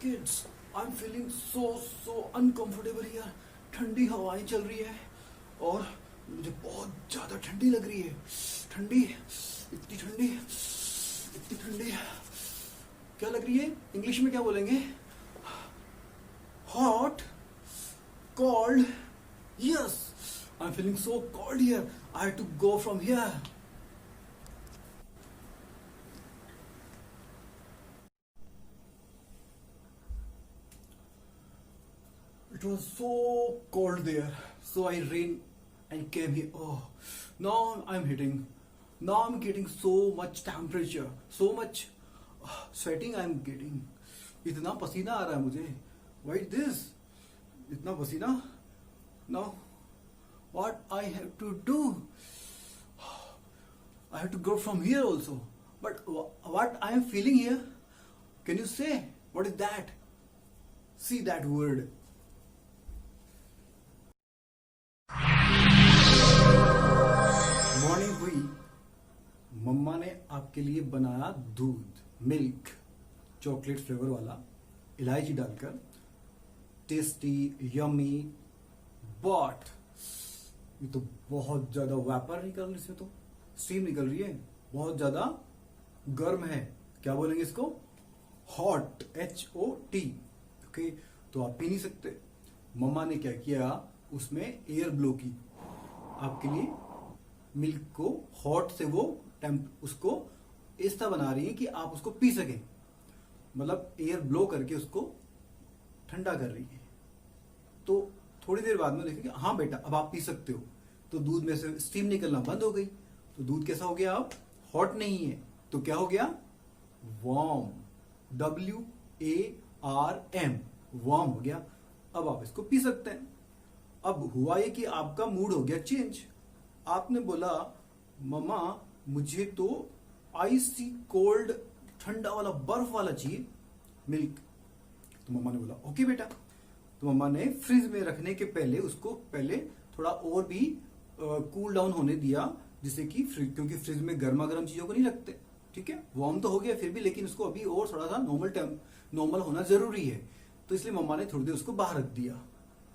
Kids, I am feeling so uncomfortable here. ठंडी हवाएं चल रही है और मुझे बहुत ज्यादा ठंडी लग रही है। ठंडी, इतनी ठंडी, इतनी ठंडी क्या लग रही है? इंग्लिश में क्या बोलेंगे? Hot, cold, yes, I'm feeling so cold here. I have to go from here. It was so cold there, so I ran and came here. Oh, now I'm hitting. Now I'm getting so much temperature, so much sweating I'm getting. इतना पसीना आ रहा है मुझे. Why this? इतना पसीना. Now, what I have to do? I have to go from here also. But what I am feeling here? Can you say what is that? See that word. Morning हुई, मम्मा ने आपके लिए बनाया दूध, milk, chocolate flavour वाला, इलायची डालकर, tasty, yummy, but ये तो बहुत ज्यादा वेपर निकल रही है, इसमें तो स्टीम निकल रही है, बहुत ज्यादा गर्म है। क्या बोलेंगे इसको? Hot, HOT। ओके, तो आप पी नहीं सकते। मम्मा ने क्या किया, उसमें एयर ब्लो की, आपके लिए मिल्क को हॉट से वो उसको इस तरह बना रही है कि आप उसको पी सकें, मतलब एयर ब्लो करके उसको ठंडा कर रही है। तो थोड़ी देर बाद में देखेंगे, हाँ बेटा अब आप पी सकते हो। तो दूध में से स्टीम निकलना बंद हो गई, तो दूध कैसा हो गया? अब हॉट नहीं है, तो क्या हो गया? वार्म, WARM, वार्म हो गया। अब आप इसको पी सकते हैं। अब हुआ ये कि आपका मूड हो गया चेंज। आपने बोला मम्मा मुझे तो आइसी कोल्ड, ठंडा वाला, बर्फ वाला चाहिए मिल्क। तो मम्मा ने बोला ओके बेटा। तो मम्मा ने फ्रिज में रखने के पहले उसको पहले थोड़ा और भी कूल डाउन होने दिया, जिससे कि क्योंकि फ्रिज में गर्मा गर्म चीजों को नहीं रखते, ठीक है। वार्म तो हो गया फिर भी, लेकिन उसको अभी और थोड़ा सा नॉर्मल होना जरूरी है। तो इसलिए मम्मा ने थोड़ी देर उसको बाहर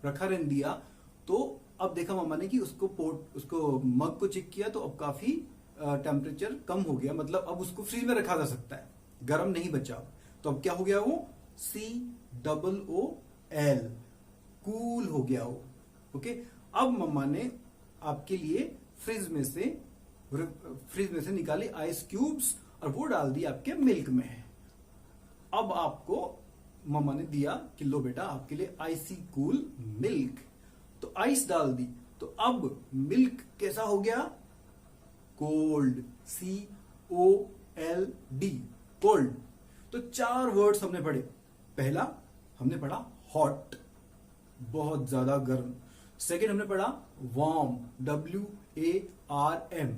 रखा रहने दिया। तो अब देखा मम्मा ने कि उसको मग को चेक किया, तो अब काफी टेम्परेचर कम हो गया, मतलब अब उसको फ्रिज में रखा जा सकता है, गर्म नहीं बचा। तो अब क्या हो गया? वो COOL, कूल हो गया वो। ओके, अब मम्मा ने आपके लिए फ्रिज में से निकाली आइस क्यूब्स और वो डाल दी आपके मिल्क में। अब आपको मम्मा ने दिया कि लो बेटा आपके लिए आइसी कूल मिल्क। तो आइस डाल दी, तो अब मिल्क कैसा हो गया? Cold, COLD, cold. तो 4 वर्ड्स हमने पढ़े। पहला हमने पढ़ा हॉट, बहुत ज्यादा गर्म। सेकेंड हमने पढ़ा वार्म, WARM,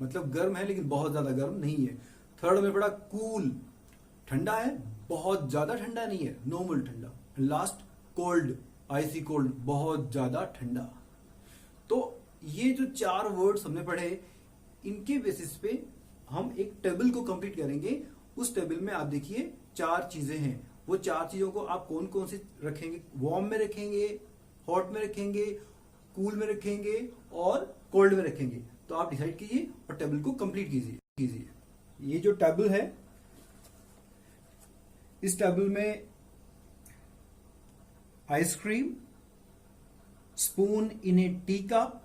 मतलब गर्म है लेकिन बहुत ज्यादा गर्म नहीं है। थर्ड हमने पढ़ा कूल, ठंडा है, बहुत ज्यादा ठंडा नहीं है, नॉर्मल ठंडा। लास्ट कोल्ड, आइसी कोल्ड, बहुत ज्यादा ठंडा। तो ये जो 4 वर्ड्स हमने पढ़े, इनके बेसिस पे हम एक टेबल को कंप्लीट करेंगे। उस टेबल में आप देखिए 4 चीजें हैं। वो 4 चीजों को आप कौन कौन सी रखेंगे? वार्म में रखेंगे, हॉट में रखेंगे, कूल में रखेंगे और कोल्ड में रखेंगे। तो आप डिसाइड कीजिए और टेबल को कंप्लीट कीजिए। ये जो टेबल है, इस टेबल में ice cream, spoon in A tea cup,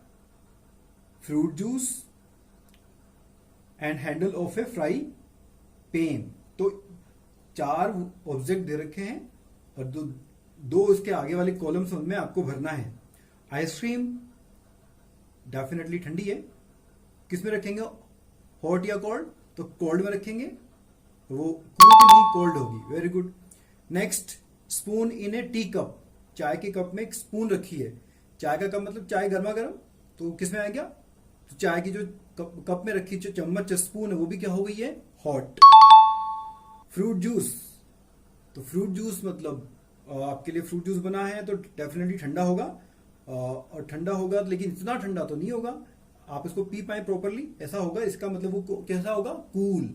fruit juice and handle of A fry pan. तो 4 ऑब्जेक्ट दे रखे हैं और दो इसके आगे वाले कॉलम्स में आपको भरना है। आइसक्रीम डेफिनेटली ठंडी है, किस में रखेंगे? हॉट या कोल्ड? तो कोल्ड में रखेंगे, वो कूल नहीं, कोल्ड होगी। Very good. Next, spoon in A tea cup, चाय के कप में एक स्पून रखी है। चाय का कप मतलब चाय गर्मा गर्म, तो किस में आ गया? तो चाय की जो कप में रखी जो चम्मच स्पून है वो भी क्या हो गई है? हॉट। फ्रूट जूस, तो फ्रूट जूस मतलब आपके लिए फ्रूट जूस बना है तो डेफिनेटली ठंडा होगा, और ठंडा होगा लेकिन इतना ठंडा तो नहीं होगा, आप इसको पी पाए प्रॉपरली, ऐसा होगा। इसका मतलब वो कैसा होगा? कूल।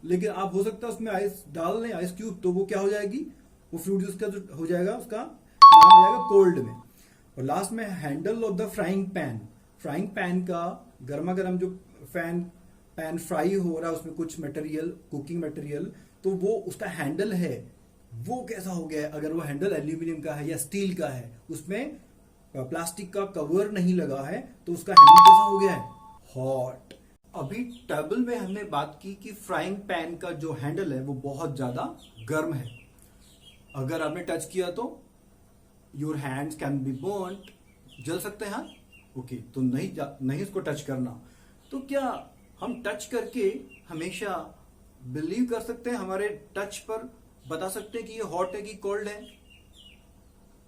लेकिन आप हो सकता है उसमें आइस डाल लें, आइस क्यूब, तो वो क्या हो जाएगी? वो फ्रूट जूस का जो हो जाएगा उसका नाम हो जाएगा कोल्ड में। और लास्ट में handle of the frying pan, frying pan का गर्मा गर्म जो पैन फ्राई हो रहा है उसमें कुछ मटेरियल, कुकिंग मटेरियल, तो वो उसका हैंडल है वो कैसा हो गया है। अगर वो हैंडल एल्यूमिनियम का है या स्टील का है, उसमें प्लास्टिक का कवर नहीं लगा है, तो उसका हैंडल कैसा हो गया है, हॉट। अभी टेबल में हमने बात की कि फ्राइंग पैन का जो हैंडल है वो बहुत ज्यादा गर्म है। अगर आपने टच किया तो your hands can be burned, जल सकते हैं हाथ। ओके, तो नहीं इसको टच करना। तो क्या हम टच करके हमेशा बिलीव कर सकते हैं, हमारे टच पर बता सकते हैं कि ये हॉट है कि कोल्ड है?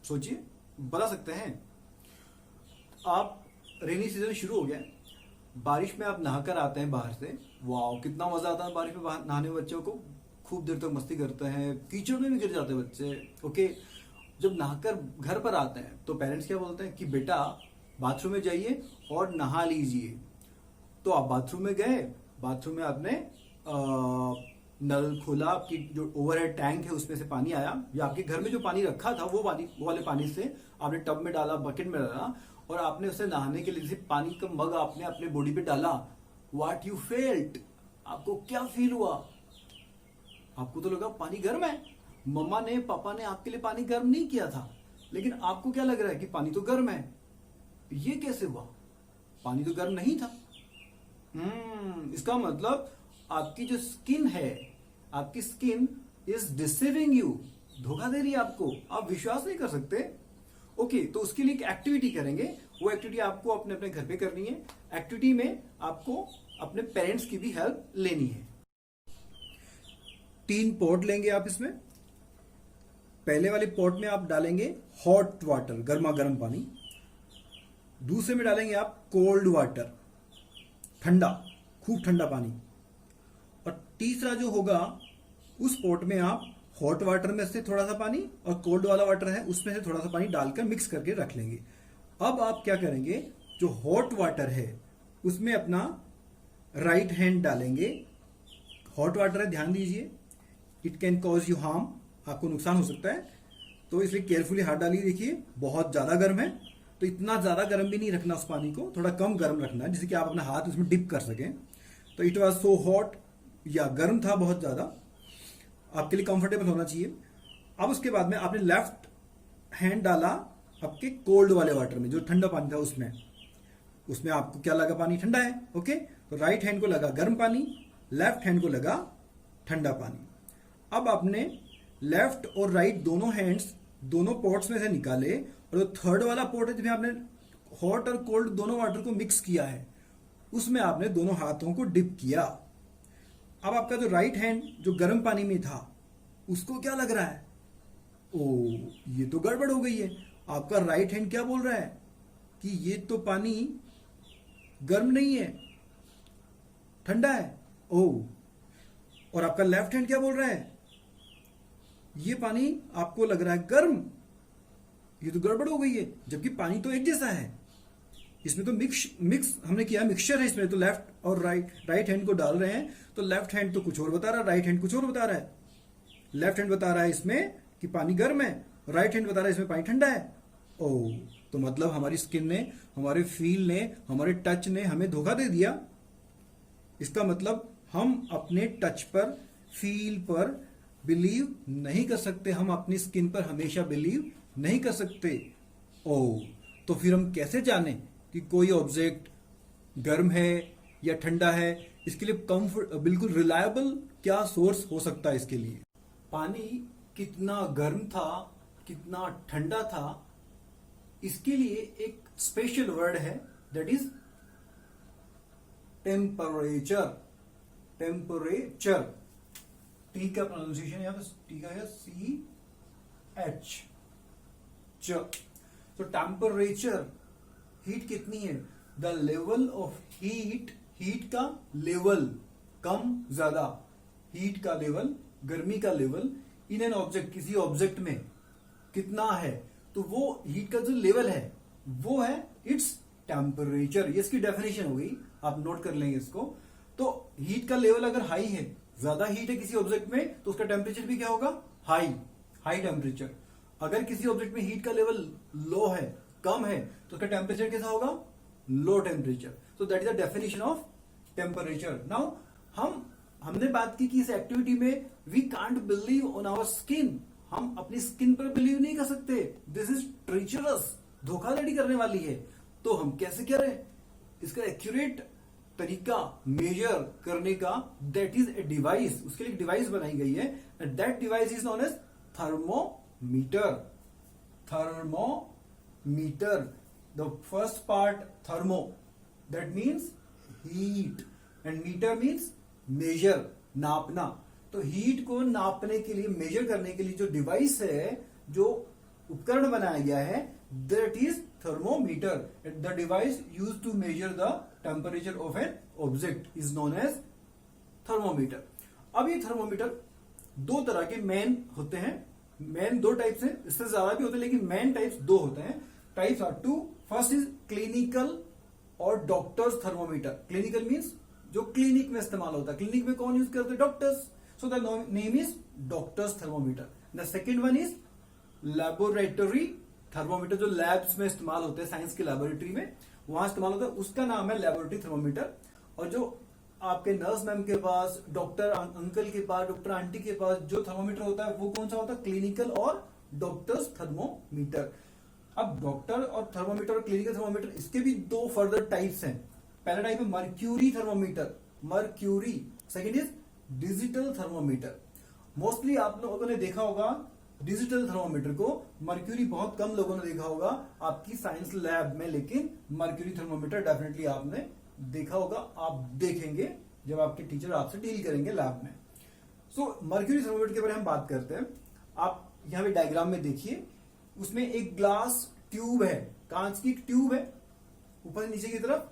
सोचिए, बता सकते हैं। आप रेनी सीजन शुरू हो गया, बारिश में आप नहाकर आते हैं बाहर से, वाह कितना मजा आता है बारिश में नहाने में। बच्चों को खूब देर तक मस्ती करते हैं, कीचड़ में भी गिर जाते हैं बच्चे। ओके, जब नहाकर घर पर आते हैं तो पेरेंट्स क्या बोलते हैं कि बेटा बाथरूम में जाइए और नहा लीजिए। तो आप बाथरूम में गए, बाथरूम में आपने नल खोला, आपकी जो ओवरहेड टैंक है उसमें से पानी आया, या आपके घर में जो पानी रखा था वो वाले पानी से आपने टब में डाला, बकेट में डाला, और आपने उसे नहाने के लिए पानी का मग आपने अपने बॉडी पे डाला। व्हाट यू फेल्ट, आपको क्या फील हुआ? आपको तो लगा पानी गर्म है, मम्मा ने पापा ने आपके लिए पानी गर्म नहीं किया था, लेकिन आपको क्या लग रहा है कि पानी तो गर्म है। ये कैसे हुआ? पानी तो गर्म नहीं था। इसका मतलब आपकी जो स्किन है, आपकी स्किन इज डिसीविंग यू, धोखा दे रही है आपको, आप विश्वास नहीं कर सकते। ओके, तो उसके लिए एक एक्टिविटी करेंगे। वो एक्टिविटी आपको अपने अपने घर पे करनी है। एक्टिविटी में आपको अपने पेरेंट्स की भी हेल्प लेनी है। 3 पॉट लेंगे आप। इसमें पहले वाले पॉट में आप डालेंगे हॉट वाटर, गर्मा गर्म पानी। दूसरे में डालेंगे आप कोल्ड वाटर, ठंडा, खूब ठंडा पानी। और तीसरा जो होगा उस पॉट में आप हॉट वाटर में से थोड़ा सा पानी और कोल्ड वाला वाटर है उसमें से थोड़ा सा पानी डालकर मिक्स करके रख लेंगे। अब आप क्या करेंगे, जो हॉट वाटर है उसमें अपना राइट हैंड डालेंगे। हॉट वाटर है, ध्यान दीजिए, it can cause you harm, आपको नुकसान हो सकता है, तो इसलिए केयरफुली हाथ डालिए। देखिए बहुत ज्यादा गर्म है, तो इतना ज्यादा गर्म भी नहीं रखना उस पानी को, थोड़ा कम गर्म रखना है जिससे कि आप अपना हाथ उसमें डिप कर सकें। तो इट वॉज सो हॉट, या गर्म था बहुत ज्यादा, आपके लिए कंफर्टेबल होना चाहिए। अब उसके बाद में आपने लेफ्ट हैंड डाला आपके कोल्ड वाले वाटर में, जो ठंडा पानी था उसमें आपको क्या लगा, पानी ठंडा है। ओके, तो राइट हैंड को लगा गर्म पानी, लेफ्ट हैंड को लगा ठंडा पानी। अब आपने लेफ्ट और राइट दोनों हैंड्स दोनों पॉट्स में से निकाले, और जो थर्ड वाला पॉट है जिसमें आपने हॉट और कोल्ड दोनों वाटर को मिक्स किया है, उसमें आपने दोनों हाथों को डिप किया। अब आपका जो राइट हैंड जो गर्म पानी में था उसको क्या लग रहा है, ओ ये तो गड़बड़ हो गई है। आपका राइट हैंड क्या बोल रहा है कि ये तो पानी गर्म नहीं है, ठंडा है। ओ, और आपका लेफ्ट हैंड क्या बोल रहा है, ये पानी आपको लग रहा है गर्म, ये तो गड़बड़ हो गई है, जबकि पानी तो एक जैसा है। इसमें तो मिक्स हमने किया, मिक्सचर है इसमें, तो लेफ्ट और राइट हैंड को डाल रहे हैं, तो लेफ्ट हैंड तो कुछ और बता रहा है, राइट हैंड कुछ और बता रहा है। लेफ्ट हैंड बता रहा है इसमें कि पानी गर्म है, राइट हैंड बता रहा है इसमें पानी ठंडा है। ओ, तो मतलब हमारी स्किन ने, हमारे फील ने, हमारे टच ने हमें धोखा दे दिया। इसका मतलब हम अपने टच पर, फील पर बिलीव नहीं कर सकते, हम अपनी स्किन पर हमेशा बिलीव नहीं कर सकते। ओ, तो फिर हम कैसे जाने कि कोई ऑब्जेक्ट गर्म है या ठंडा है? इसके लिए बिल्कुल रिलायबल क्या सोर्स हो सकता है इसके लिए? पानी कितना गर्म था, कितना ठंडा था, इसके लिए एक स्पेशल वर्ड है, that is temperature. Temperature, T का प्रोनाउंसिएशन यहां पर टी का है CH। तो टेम्परेचर, हीट कितनी है, the level of heat, heat का लेवल, कम ज्यादा, हीट का लेवल, गर्मी का लेवल इन एन ऑब्जेक्ट, किसी ऑब्जेक्ट में कितना है, तो वो हीट का जो लेवल है वो है इट्स टेम्परेचर। ये इसकी डेफिनेशन हो गई, आप नोट कर लेंगे इसको। तो हीट का लेवल अगर हाई है, ज्यादा हीट है किसी ऑब्जेक्ट में, तो उसका टेम्परेचर भी क्या होगा, हाई। High temperature. अगर किसी ऑब्जेक्ट में हीट का लेवल लो है, कम है, तो उसका टेम्परेचर कैसा होगा? Low temperature. So that is the definition of temperature. Now हमने बात की कि इस एक्टिविटी में we can't believe on our skin, हम अपनी स्किन पर बिलीव नहीं कर सकते, दिस इज ट्रीचरस, धोखाधड़ी करने वाली है। तो हम कैसे करें इसका एक्यूरेट तरीका मेजर करने का? दैट इज ए डिवाइस, उसके लिए डिवाइस बनाई गई है and that device is known as thermometer. Thermometer, the first part thermo, that means heat and meter means measure, नापना। तो हीट को नापने के लिए, मेजर करने के लिए जो डिवाइस है, जो उपकरण बनाया गया है, that is thermometer. The device used to measure the temperature of an object is known as thermometer. अब ये थर्मोमीटर दो तरह के मेन होते हैं। मेन दो टाइप्स हैं, इससे ज्यादा भी होते हैं, लेकिन मेन टाइप्स दो होते हैं। Types are two. First is clinical और डॉक्टर्स थर्मोमीटर। क्लिनिकल मीन्स जो क्लिनिक में इस्तेमाल होता है। क्लिनिक में कौन यूज करते हैं? Doctors. So the name is doctors thermometer. The second one is laboratory thermometer, जो लैब्स में इस्तेमाल होते हैं, साइंस की लैबोरेटरी में वहां इस्तेमाल होता है, उसका नाम है लैबोरेटरी थर्मोमीटर। और जो आपके नर्स मैम के पास, डॉक्टर अंकल के पास, डॉक्टर आंटी के पास जो थर्मोमीटर होता है वो कौन सा होता है? क्लिनिकल और डॉक्टर्स थर्मोमीटर। अब डॉक्टर और थर्मोमीटर और क्लिनिकल थर्मोमीटर, इसके भी दो फर्दर टाइप्स हैं। पहला टाइप है mercury thermometer, mercury. Second is digital thermometer. Mostly आप लोगों ने देखा होगा डिजिटल थर्मोमीटर को, मर्क्यूरी बहुत कम लोगों ने देखा होगा आपकी साइंस लैब में, लेकिन मर्क्यूरी थर्मोमीटर डेफिनेटली आपने देखा होगा, आप देखेंगे जब आपके टीचर आपसे डील करेंगे लैब में। सो मर्क्यूरी थर्मोमीटर के बारे में हम बात करते हैं। आप यहां पे डायग्राम में देखिए, उसमें एक ग्लास ट्यूब है, कांच की एक ट्यूब है, ऊपर नीचे की तरफ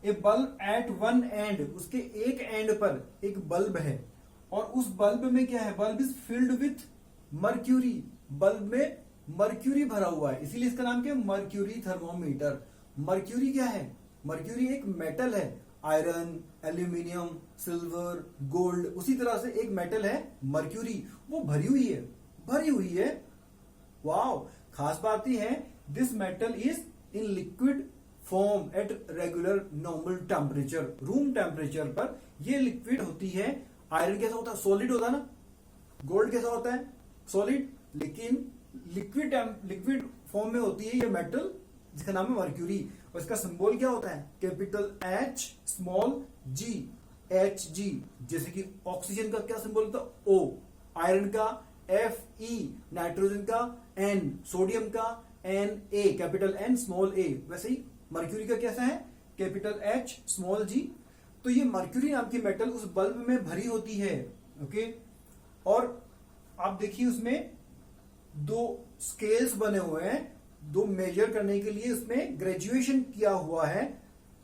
ए बल्ब एट वन एंड, उसके एक एंड पर एक बल्ब है और उस बल्ब में क्या है? Bulb is filled with mercury, bulb में मर्क्यूरी भरा हुआ है, इसीलिए इसका नाम क्या है? Mercury thermometer. मर्क्यूरी क्या है? मर्क्यूरी एक मेटल है, आयरन, एल्यूमिनियम, सिल्वर, गोल्ड, उसी तरह से एक मेटल है मर्क्यूरी, वो भरी हुई है, भरी हुई है। वाओ, खास बात यह है this metal is in liquid form at regular normal temperature, room temperature पर ये लिक्विड होती है। आयरन कैसा होता है? सॉलिड होता है ना। गोल्ड कैसा होता है? सॉलिड। लेकिन लिक्विड फॉर्म में होती है ये मेटल, जिसका नाम है मर्क्यूरी। और इसका सिंबल क्या होता है? Capital H small G, H G. जैसे कि ऑक्सीजन का क्या सिंबल होता है? ओ। आयरन का एफ ई, नाइट्रोजन का एन, सोडियम का N A, capital N small A. वैसे ही मर्क्यूरी का कैसा है? Capital H small G. तो ये मर्क्यूरी नाम की मेटल उस बल्ब में भरी होती है। ओके, और आप देखिए उसमें दो स्केल्स बने हुए हैं, दो मेजर करने के लिए उसमें ग्रेजुएशन किया हुआ है।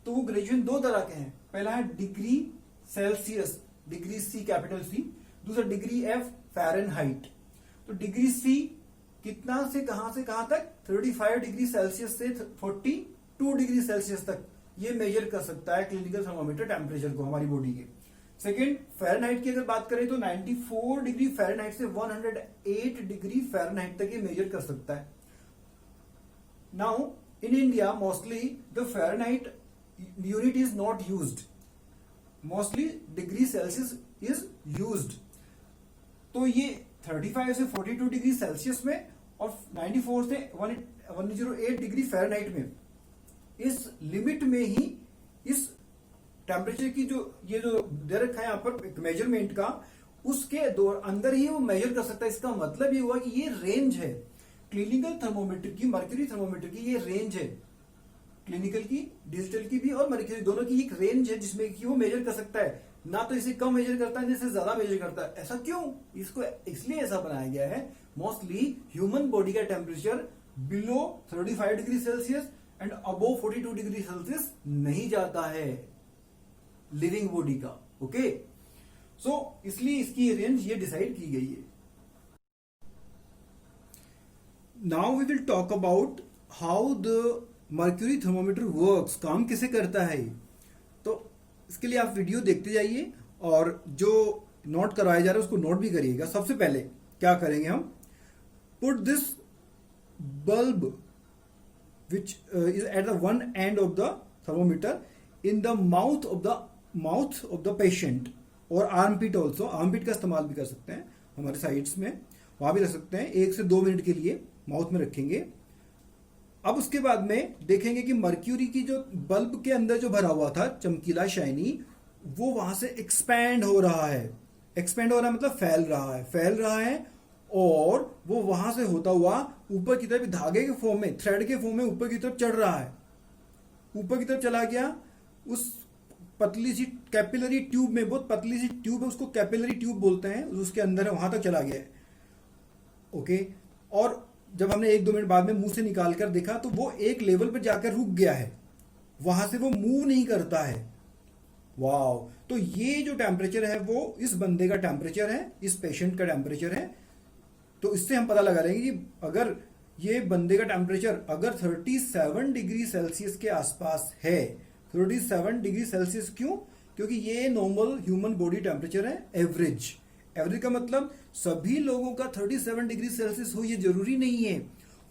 तो वो ग्रेजुएशन दो तरह के हैं। पहला है degree Celsius, degree C capital C, दूसरा डिग्री एफ फ़ारेनहाइट। तो डिग्री सी कितना से कहां तक? 35 डिग्री सेल्सियस से 42 डिग्री सेल्सियस तक ये मेजर कर सकता है क्लिनिकल थर्मोमीटर टेम्परेचर को हमारी बॉडी के। सेकेंड, फ़ारेनहाइट की अगर बात करें तो 94 डिग्री फ़ारेनहाइट से 108 डिग्री फ़ारेनहाइट तक ये मेजर कर सकता है। Now in India mostly the Fahrenheit unit is not used, mostly degree Celsius is used. तो ये 35 से 42 डिग्री सेल्सियस में और 94 से 108 डिग्री फ़ारेनहाइट में, इस लिमिट में ही इस टेम्परेचर की जो ये जो दे रखा है यहाँ पर एक मेजरमेंट का, उसके अंदर ही वो मेजर कर सकता है। इसका मतलब ये हुआ कि ये रेंज है क्लिनिकल थर्मोमीटर की, मर्क्यूरी थर्मोमीटर की ये रेंज है, क्लिनिकल की, डिजिटल की भी और मर्क्यूरी दोनों की एक रेंज है जिसमें कि वो मेजर कर सकता है। ना तो इसे कम मेजर करता है, जैसे ज्यादा मेजर करता है। ऐसा क्यों? इसको इसलिए ऐसा बनाया गया है, मोस्टली ह्यूमन बॉडी का temperature below 35 degree Celsius and above 42 degree Celsius नहीं जाता है लिविंग बॉडी का। ओके, सो इसलिए इसकी रेंज ये डिसाइड की गई है। Now we will talk about how the mercury thermometer works, काम कैसे करता है। तो इसके लिए आप वीडियो देखते जाइए और जो नोट करवाया जा रहा है उसको नोट भी करिएगा। सबसे पहले क्या करेंगे हम, put this bulb which is at the one end of the thermometer in the mouth of the patient और armpit also, armpit का इस्तेमाल भी कर सकते हैं हमारे साइड्स में, वहां भी रख सकते हैं, 1 से 2 मिनट के लिए माउथ में रखेंगे। अब उसके बाद में देखेंगे कि मर्क्यूरी की जो बल्ब के अंदर जो भरा हुआ था चमकीला शाइनी, वो वहां से एक्सपैंड हो रहा है। एक्सपैंड हो रहा है मतलब फैल रहा है और वो वहां से होता हुआ ऊपर की तरफ धागे के फॉर्म में, थ्रेड के फॉर्म में ऊपर की तरफ चढ़ रहा है, ऊपर की तरफ चला गया। उस पतली सी कैपिलरी ट्यूब में, बहुत पतली सी ट्यूब है, उसको कैपिलरी ट्यूब बोलते हैं, उसके अंदर है, वहां तक चला गया है। ओके, और जब हमने 1-2 मिनट बाद में मुंह से निकाल कर देखा तो वो एक लेवल पर जाकर रुक गया है, वहां से वो मूव नहीं करता है। वाओ, तो ये जो टेम्परेचर है वो इस बंदे का टेम्परेचर है, इस पेशेंट का टेम्परेचर है। तो इससे हम पता लगा लेंगे कि अगर ये बंदे का टेम्परेचर अगर 37 डिग्री सेल्सियस के आसपास है, 37 डिग्री सेल्सियस, क्यों? क्योंकि ये नॉर्मल ह्यूमन बॉडी टेम्परेचर है, एवरेज। एवरेज का मतलब सभी लोगों का 37 डिग्री सेल्सियस हो, ये जरूरी नहीं है।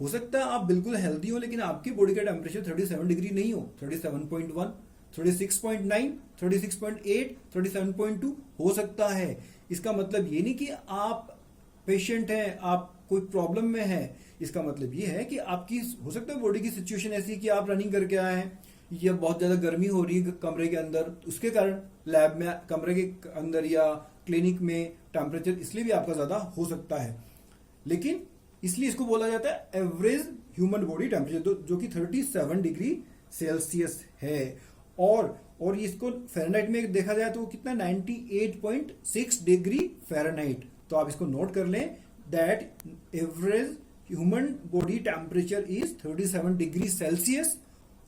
हो सकता है आप बिल्कुल हेल्दी हो लेकिन आपकी बॉडी का टेम्परेचर 37 डिग्री नहीं हो, 37.1, 36.9, 36.8, 37.2 हो सकता है। इसका मतलब ये नहीं कि आप पेशेंट हैं, आप कोई प्रॉब्लम में है। इसका मतलब ये है कि आपकी हो सकता है बॉडी की सिचुएशन ऐसी कि आप रनिंग करके आए हैं, या बहुत ज्यादा गर्मी हो रही है कमरे के अंदर, उसके कारण लैब में, कमरे के अंदर या क्लिनिक में टेम्परेचर इसलिए भी आपका ज्यादा हो सकता है। लेकिन इसलिए इसको बोला जाता है एवरेज ह्यूमन बॉडी टेम्परेचर, जो कि 37 डिग्री सेल्सियस है। और इसको फ़ारेनहाइट में देखा जाए तो वो कितना, 98.6 डिग्री फ़ारेनहाइट। तो आप इसको नोट कर लें, that average human body temperature is 37 degree Celsius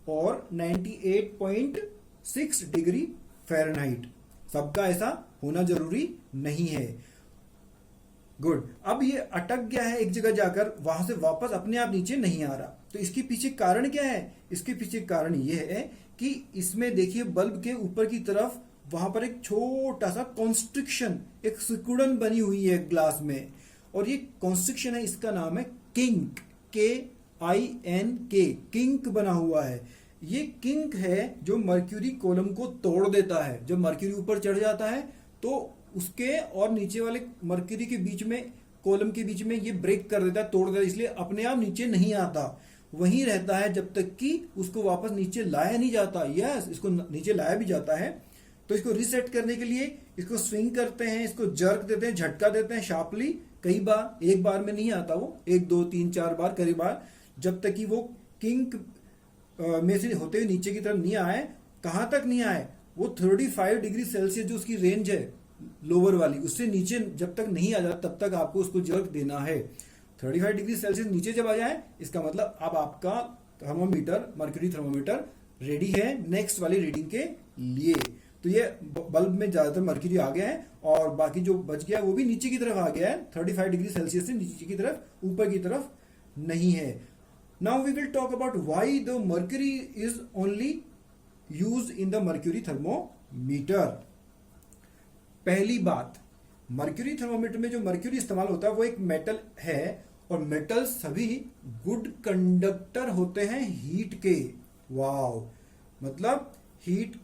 और 98.6 डिग्री फ़ारेनहाइट। सबका ऐसा होना जरूरी नहीं है। गुड। अब ये अटक गया है एक जगह जाकर, वहां से वापस अपने आप नीचे नहीं आ रहा। तो इसके पीछे कारण क्या है? इसके पीछे कारण ये है कि इसमें देखिए बल्ब के ऊपर की तरफ वहां पर एक छोटा सा कॉन्स्ट्रिक्शन, एक सिकुड़न बनी हुई है ग्लास में, और ये कॉन्स्ट्रिक्शन है, इसका नाम है किंक, KINK, किंक बना हुआ है। ये किंक है जो मर्क्यूरी कॉलम को तोड़ देता है। जब मर्क्यूरी ऊपर चढ़ जाता है तो उसके और नीचे वाले मर्क्यूरी के बीच में, कॉलम के बीच में ये ब्रेक कर देता है, तोड़ देता है, इसलिए अपने आप नीचे नहीं आता, वहीं रहता है जब तक कि उसको वापस नीचे लाया नहीं जाता। यस, इसको नीचे लाया भी जाता है। तो इसको रीसेट करने के लिए इसको स्विंग करते हैं, इसको जर्क देते हैं, झटका देते हैं शार्पली, कई बार, एक बार में नहीं आता वो, 1 2 3 4 बार, कई बार, जब तक कि वो किंक में से होते हुए नीचे की तरफ नहीं आए। कहां तक नहीं आए? वो 35 डिग्री सेल्सियस जो उसकी रेंज है लोअर वाली, उससे नीचे जब तक नहीं आ जाता तब तक आपको उसको जर्क देना है। 35 डिग्री सेल्सियस नीचे जब आ जाए, इसका मतलब अब आपका थर्मोमीटर, मर्क्यूरी थर्मोमीटर रेडी है नेक्स्ट वाली रीडिंग के लिए। तो ये बल्ब में ज्यादातर मर्क्यूरी आ गया है और बाकी जो बच गया वो भी नीचे की तरफ आ गया है, 35 डिग्री सेल्सियस से नीचे की तरफ, ऊपर की तरफ नहीं है। Now we will talk about why the mercury is only used in the mercury thermometer. पहली बात, मर्क्यूरी थर्मोमीटर में जो मर्क्यूरी इस्तेमाल होता है वो एक मेटल है, और मेटल सभी गुड कंडक्टर होते हैं हीट के। वाओ, मतलब हीट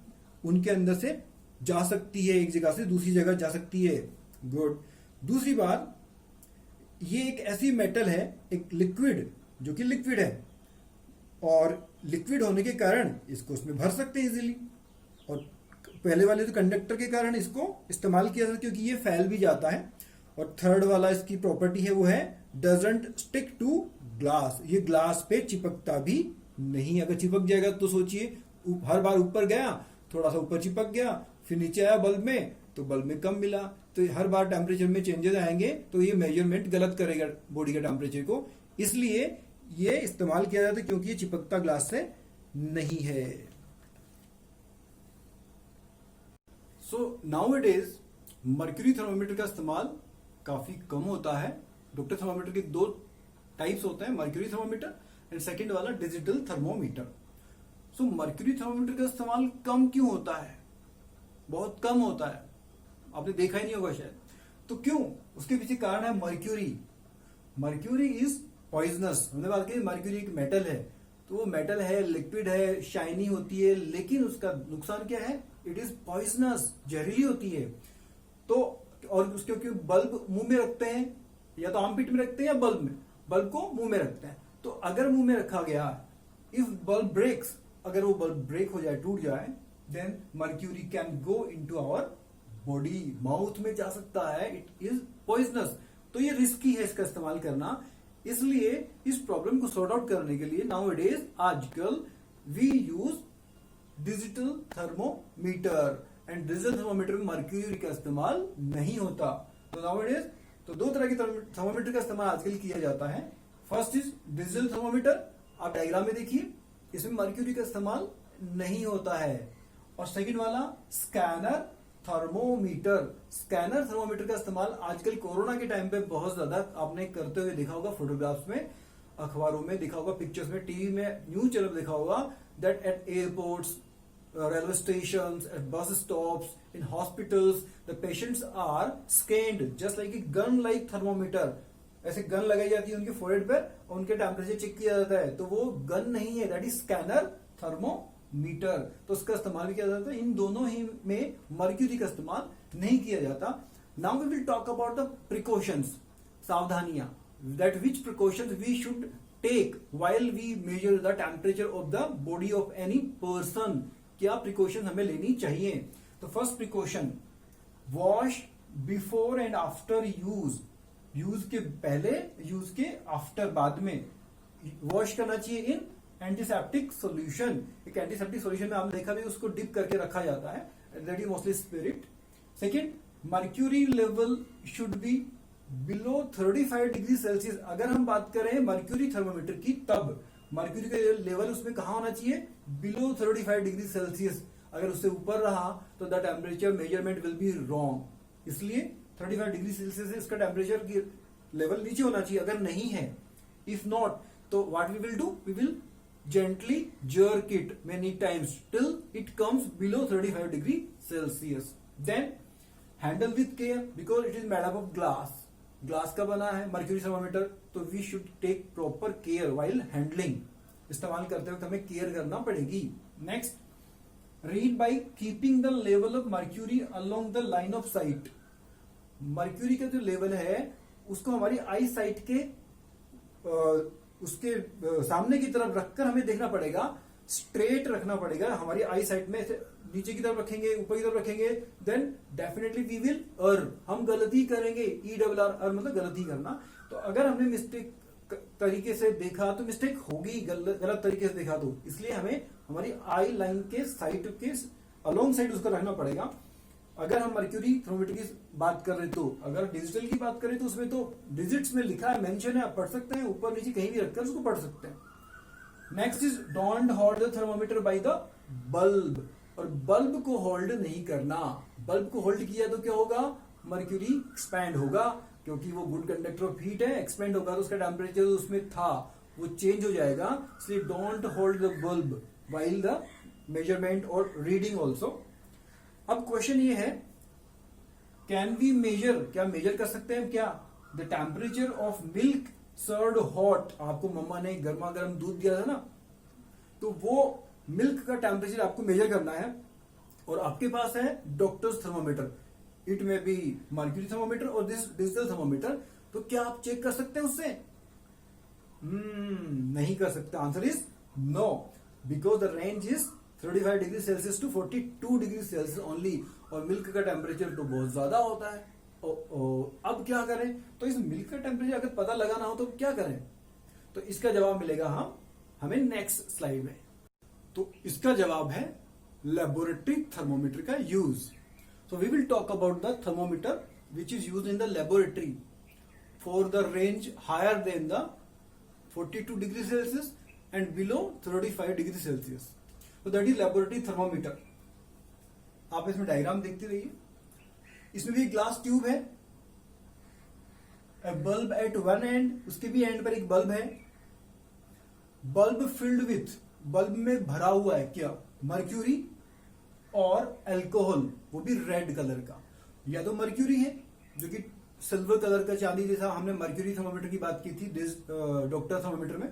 उनके अंदर से जा सकती है, एक जगह से दूसरी जगह जा सकती है। गुड। दूसरी बात, ये एक ऐसी मेटल है, एक लिक्विड, जो कि लिक्विड है, और लिक्विड होने के कारण इसको उसमें भर सकते हैं इजीली, और पहले वाले तो कंडक्टर के कारण इसको इस्तेमाल किया जाता है क्योंकि ये फैल भी जाता है। और थर्ड वाला इसकी प्रॉपर्टी है वो है डजंट स्टिक टू ग्लास, ये ग्लास पे चिपकता भी नहीं। अगर चिपक जाएगा तो सोचिए, हर बार ऊपर गया, थोड़ा सा ऊपर चिपक गया, फिर नीचे आया बल्ब में तो बल्ब में कम मिला, तो हर बार टेम्परेचर में चेंजेस आएंगे तो ये मेजरमेंट गलत करेगा बॉडी के टेम्परेचर को। इसलिए ये इस्तेमाल किया जाता है क्योंकि ये चिपकता ग्लास से नहीं है। So now it is mercury thermometer का इस्तेमाल काफी कम होता है। डॉक्टर थर्मोमीटर के 2 टाइप्स होते हैं, मर्क्यूरी थर्मोमीटर एंड सेकंड वाला डिजिटल थर्मोमीटर। सो मर्क्यूरी थर्मोमीटर का इस्तेमाल कम क्यों होता है? बहुत कम होता है, आपने देखा ही नहीं होगा शायद। तो क्यों? उसके पीछे कारण है मर्क्यूरी। Mercury is poisonous. हमने बात की मर्क्यूरी एक मेटल है, तो वो मेटल है, लिक्विड है, शाइनी होती है, लेकिन उसका नुकसान क्या है, इट इज पॉइजनस, जहरीली होती है। तो और क्योंकि बल्ब मुंह में रखते हैं, या तो आर्मपिट में रखते हैं या बल्ब को मुंह में रखते हैं। तो अगर मुंह में रखा गया, इफ बल्ब ब्रेक्स, अगर वो बल्ब ब्रेक हो जाए, टूट जाए, then mercury can go into our body, mouth में जा सकता है, इट इज पॉइजनस। तो ये रिस्की है इसका इस्तेमाल करना। इसलिए इस प्रॉब्लम को सॉर्ट आउट करने के लिए नाउ इट इज आजकल we use digital thermometer, and digital thermometer में मर्क्यूरी का इस्तेमाल नहीं होता। तो नाउ इट इज, तो दो तरह के थर्मोमीटर का इस्तेमाल आजकल किया जाता है। फर्स्ट इज डिजिटल थर्मोमीटर, आप डायग्राम में देखिए, इसमें मर्क्यूरी का इस्तेमाल नहीं होता है। और सेकंड वाला स्कैनर थर्मोमीटर, स्कैनर थर्मोमीटर का इस्तेमाल आजकल कोरोना के टाइम पे बहुत ज्यादा आपने करते हुए देखा होगा, फोटोग्राफ्स में, अखबारों में देखा होगा, पिक्चर्स में, टीवी में, न्यूज चैनल देखा होगा, that at airports, railway stations, at bus stops, in hospitals, the patients are scanned just like a gun-like thermometer. ऐसे गन लगाई जाती है उनके फोrehead पर और उनके टेम्परेचर चेक किया जाता है। तो वो गन नहीं है, दैट इज स्कैनर थर्मोमीटर। तो उसका इस्तेमाल भी किया जाता है। इन दोनों ही में मर्क्यूरी का इस्तेमाल नहीं किया जाता। Now we will talk about the precautions, सावधानियां, that which precautions we should take while we measure the temperature of the body of any person. क्या प्रिकॉशन हमें लेनी चाहिए? तो first precaution, wash before and after use, use के पहले, use के after, बाद में वॉश करना चाहिए इन एंटीसेप्टिक सॉल्यूशन। एक एंटीसेप्टिक सॉल्यूशन में आपने देखा भी उसको डिप करके रखा जाता है, that is mostly spirit. Second, mercury level should be below 35 degree Celsius. अगर हम बात करें मर्क्यूरी थर्मोमीटर की, तब मर्क्यूरी का लेवल उसमें कहां होना चाहिए, बिलो 35 डिग्री सेल्सियस। अगर उससे ऊपर रहा तो the temperature measurement will be wrong. इसलिए 35 डिग्री सेल्सियस से इसका टेम्परेचर की लेवल नीचे होना चाहिए, अगर नहीं है। इफ नॉट, तो what we will do, we will gently jerk it many times till it comes below 35 degree Celsius. Then handle with care, because it is made up of glass, glass का बना है mercury thermometer, तो we should take proper care while handling. इस्तेमाल करते वक्त हमें care करना पड़ेगी। Next, read by keeping the level of mercury along the line of site. Mercury का जो लेवल है उसको हमारी आई साइट के उसके सामने की तरफ रखकर हमें देखना पड़ेगा, स्ट्रेट रखना पड़ेगा हमारी आई साइट में। नीचे की तरफ रखेंगे, ऊपर की तरफ रखेंगे, देन डेफिनेटली वी विल अर्र, हम गलती करेंगे। ERR मतलब गलती करना। तो अगर हमने मिस्टेक तरीके से देखा तो मिस्टेक होगी, गलत तरीके से देखा तो, इसलिए हमें हमारी आई लाइन के साइड के अलोंग साइड उसका रखना पड़ेगा। अगर हम मर्क्यूरी थर्मोमीटर की बात कर रहे तो, अगर डिजिटल की बात करें तो उसमें तो डिजिट्स में लिखा है, मेंशन है, आप पढ़ सकते हैं, ऊपर नीचे कहीं भी रखकर उसको पढ़ सकते हैं। Next is don't hold the thermometer by the bulb, और बल्ब को होल्ड नहीं करना। बल्ब को होल्ड किया तो क्या होगा, मर्क्यूरी एक्सपैंड होगा, क्योंकि वो गुड कंडक्टर ऑफ हीट है, एक्सपेंड होगा तो उसका टेम्परेचर उसमें था वो चेंज हो जाएगा। इसलिए don't hold the bulb while the measurement और रीडिंग ऑल्सो। अब क्वेश्चन ये है, कैन वी मेजर, क्या मेजर कर सकते हैं क्या the temperature of milk served hot. आपको मम्मा ने गर्मा गर्म दूध दिया था ना, तो वो मिल्क का टेम्परेचर आपको मेजर करना है, और आपके पास है डॉक्टर्स थर्मोमीटर, इट में बी मर्क्यूरी थर्मोमीटर और दिस डिजिटल थर्मोमीटर। तो क्या आप चेक कर सकते हैं उससे? नहीं कर सकते। Answer is no, because the range is 35 degree Celsius to 42 degree Celsius only, और मिल्क का टेम्परेचर तो बहुत ज्यादा होता है। अब क्या करें? तो इस मिल्क का टेम्परेचर अगर पता लगाना हो तो क्या करें? तो इसका जवाब मिलेगा हमें नेक्स्ट स्लाइड में। तो इसका जवाब है लेबोरेटरी थर्मोमीटर का use. So we will talk about the thermometer which is used in the laboratory for the range higher than the 42 degree Celsius and below 35 degree Celsius. So that is laboratory thermometer. आप इसमें diagram देखते रहिए। इसमें भी glass tube है, bulb eight one and, उसके भी and पर एक बल्ब है। बल्ब फिल्ड विथ, बल्ब में भरा हुआ है क्या, मर्क्यूरी और अल्कोहल, वो भी रेड कलर का। या तो मर्क्यूरी है जो कि सिल्वर कलर का चांदी जैसा हमने मर्क्यूरी थर्मोमीटर की बात की थी डॉक्टर थर्मोमीटर में,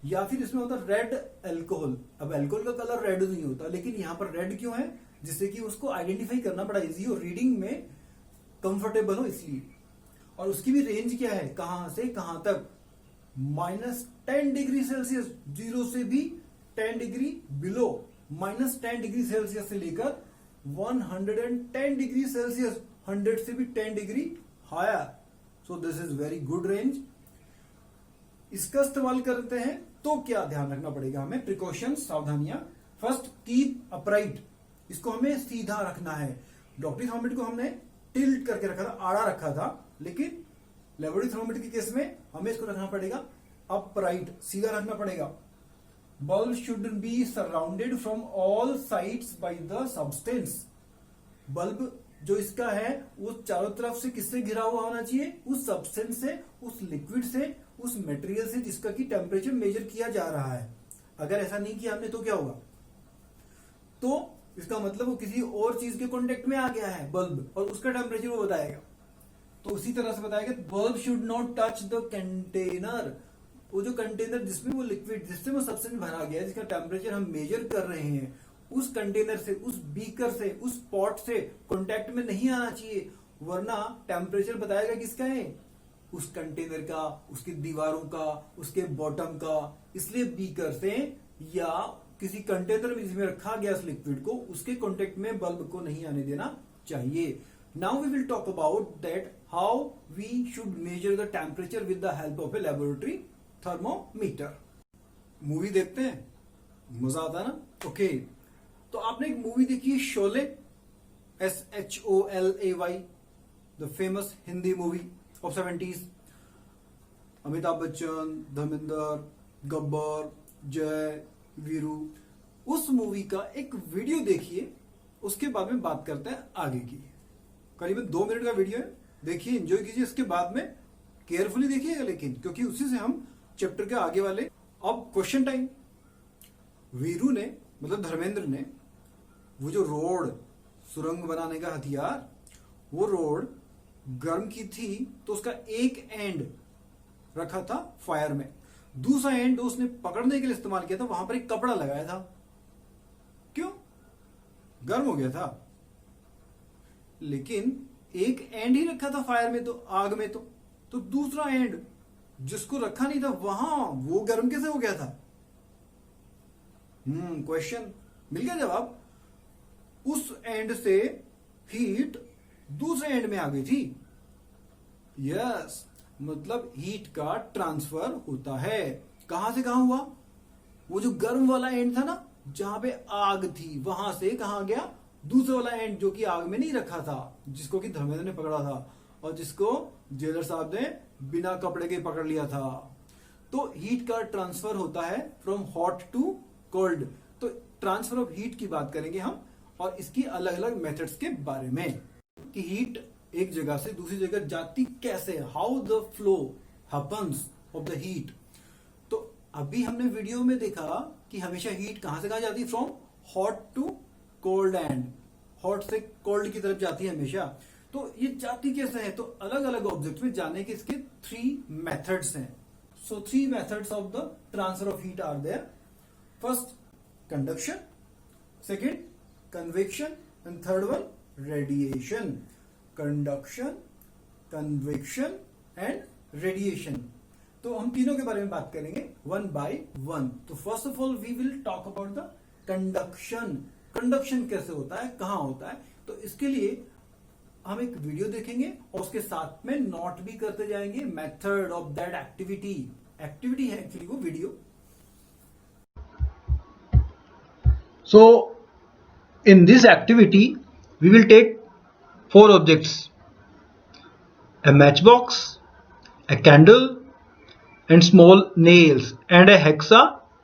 या फिर इसमें होता रेड एल्कोहल। अब एल्कोहल का कलर रेड नहीं होता, लेकिन यहां पर रेड क्यों है, जिससे कि उसको आइडेंटिफाई करना बड़ा इजी हो, रीडिंग में कंफर्टेबल हो इसलिए। और उसकी भी रेंज क्या है, कहां से कहां तक, -10 डिग्री सेल्सियस, 0 से भी 10 डिग्री बिलो, -10 डिग्री सेल्सियस से लेकर 110 डिग्री सेल्सियस, 100 से भी 10 degree higher. So this is very good range. इसका इस्तेमाल करते हैं तो क्या ध्यान रखना पड़ेगा हमें, प्रिकॉशन, सावधानियां। फर्स्ट, कीप अपराइट, इसको हमें सीधा रखना है। डॉक्टरी थर्मोमीटर को हमने टिल्ट करके रखा था, आड़ा रखा था, लेकिन लेबोरेटरी थर्मोमीटर के केस में हमें इसको रखना पड़ेगा अपराइट, सीधा रखना पड़ेगा। Bulb should be surrounded from all sides by the substance. Bulb जो इसका है वो चारों तरफ से किससे घिरा हुआ होना चाहिए, उस सब्सटेंस से, उस लिक्विड से, उस मटेरियल से जिसका की टेम्परेचर मेजर किया जा रहा है। अगर ऐसा नहीं किया हमने तो क्या होगा, तो इसका मतलब वो किसी और चीज के कांटेक्ट में आ गया है बल्ब, और उसका टेम्परेचर वो बताएगा। तो उसी तरह से बताएगा bulb should not touch the container, वो जो कंटेनर जिसमें वो लिक्विड, जिससे वो सब्सटेंस भरा गया है, जिसका टेम्परेचर हम मेजर कर रहे हैं, उस कंटेनर से, उस बीकर से, उस पॉट से कांटेक्ट में नहीं आना चाहिए, वरना टेम्परेचर बताएगा किसका है, उस कंटेनर का, उसकी दीवारों का, उसके बॉटम का। इसलिए बीकर से या किसी कंटेनर में जिसमें रखा गया उस लिक्विड को, उसके कांटेक्ट में बल्ब को नहीं आने देना चाहिए। Now we will talk about that how we should measure the temperature with the help of a laboratory thermometer. Movie देखते हैं, मजा आता है ना। ओके, तो आपने एक मूवी देखी है Sholay, SHOLAY, the famous Hindi movie of 70s। Amitabh Bachchan, Dharmendra, Gabbar, जय, वीरू। उस मूवी का एक वीडियो देखिए, उसके बाद में बात करते हैं आगे की। करीबन 2 मिनट का वीडियो है, देखिए, एंजॉय कीजिए। इसके बाद में केयरफुली देखिएगा लेकिन, क्योंकि उसी से हम चैप्टर के आगे वाले। अब क्वेश्चन टाइम। वीरू ने, मतलब धर्मेंद्र ने, वो जो रोड, सुरंग बनाने का हथियार, वो रोड गर्म की थी, तो उसका एक एंड रखा था फायर में, दूसरा एंड उसने पकड़ने के लिए इस्तेमाल किया था, वहां पर एक कपड़ा लगाया था। क्यों? गर्म हो गया था। लेकिन एक एंड ही रखा था फायर में, तो आग में, तो दूसरा एंड जिसको रखा नहीं था वहां, वो गर्म कैसे हो गया था? क्वेश्चन मिल गया जवाब। उस एंड से हीट दूसरे एंड में आ गई थी। यस, मतलब हीट का ट्रांसफर होता है। कहां से कहां हुआ? वो जो गर्म वाला एंड था ना, जहां पे आग थी, वहां से कहां गया? दूसरा वाला एंड, जो कि आग में नहीं रखा था, जिसको कि धर्मेंद्र ने पकड़ा था, और जिसको जेलर साहब ने बिना कपड़े के पकड़ लिया था। तो हीट का ट्रांसफर होता है फ्रॉम हॉट टू कोल्ड। तो ट्रांसफर ऑफ हीट की बात करेंगे हम, और इसकी अलग अलग मेथड्स के बारे में, कि हीट एक जगह से दूसरी जगह जाती कैसे, how the flow happens of the heat. तो अभी हमने वीडियो में देखा कि हमेशा हीट कहां से कहां जाती है, from hot to cold and, hot से कोल्ड की तरफ जाती है हमेशा। तो ये जाती कैसे है? तो अलग अलग ऑब्जेक्ट में जाने के इसके 3 मेथड्स हैं। So 3 methods of the transfer of heat are there. First, conduction, second, convection, and third one, radiation. Conduction, convection and radiation. तो हम तीनों के बारे में बात करेंगे वन बाय वन। तो first of all we will talk about the conduction. Conduction कैसे होता है, कहां होता है? तो इसके लिए हम एक वीडियो देखेंगे और उसके साथ में नोट भी करते जाएंगे, method of that activity. Activity है एक्चुअली वो video. So in this activity we will take 4 objects: a matchbox, a candle and small nails and a hexa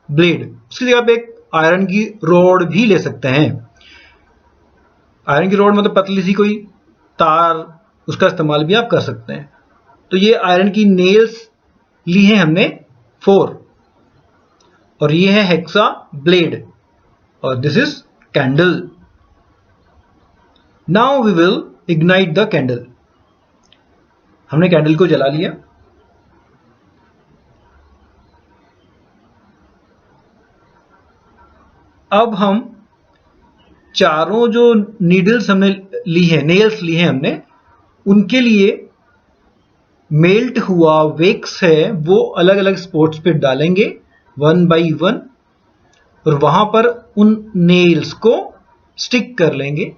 blade. इसकी जगह पे एक आयरन की रॉड भी ले सकते हैं। आयरन की रॉड मतलब पतली सी कोई तार, उसका इस्तेमाल भी आप कर सकते हैं। तो ये आयरन की नेल्स ली हैं हमने 4, और ये है हेक्सा ब्लेड, और this is candle. Now we will ignite the candle. हमने कैंडल को जला लिया। अब हम चारों जो नीडल्स हमने ली है, नेल्स ली है हमने, उनके लिए मेल्ट हुआ वेक्स है वो अलग अलग स्पॉट्स पे डालेंगे 1 बाई 1, और वहां पर उन नेल्स को स्टिक कर लेंगे।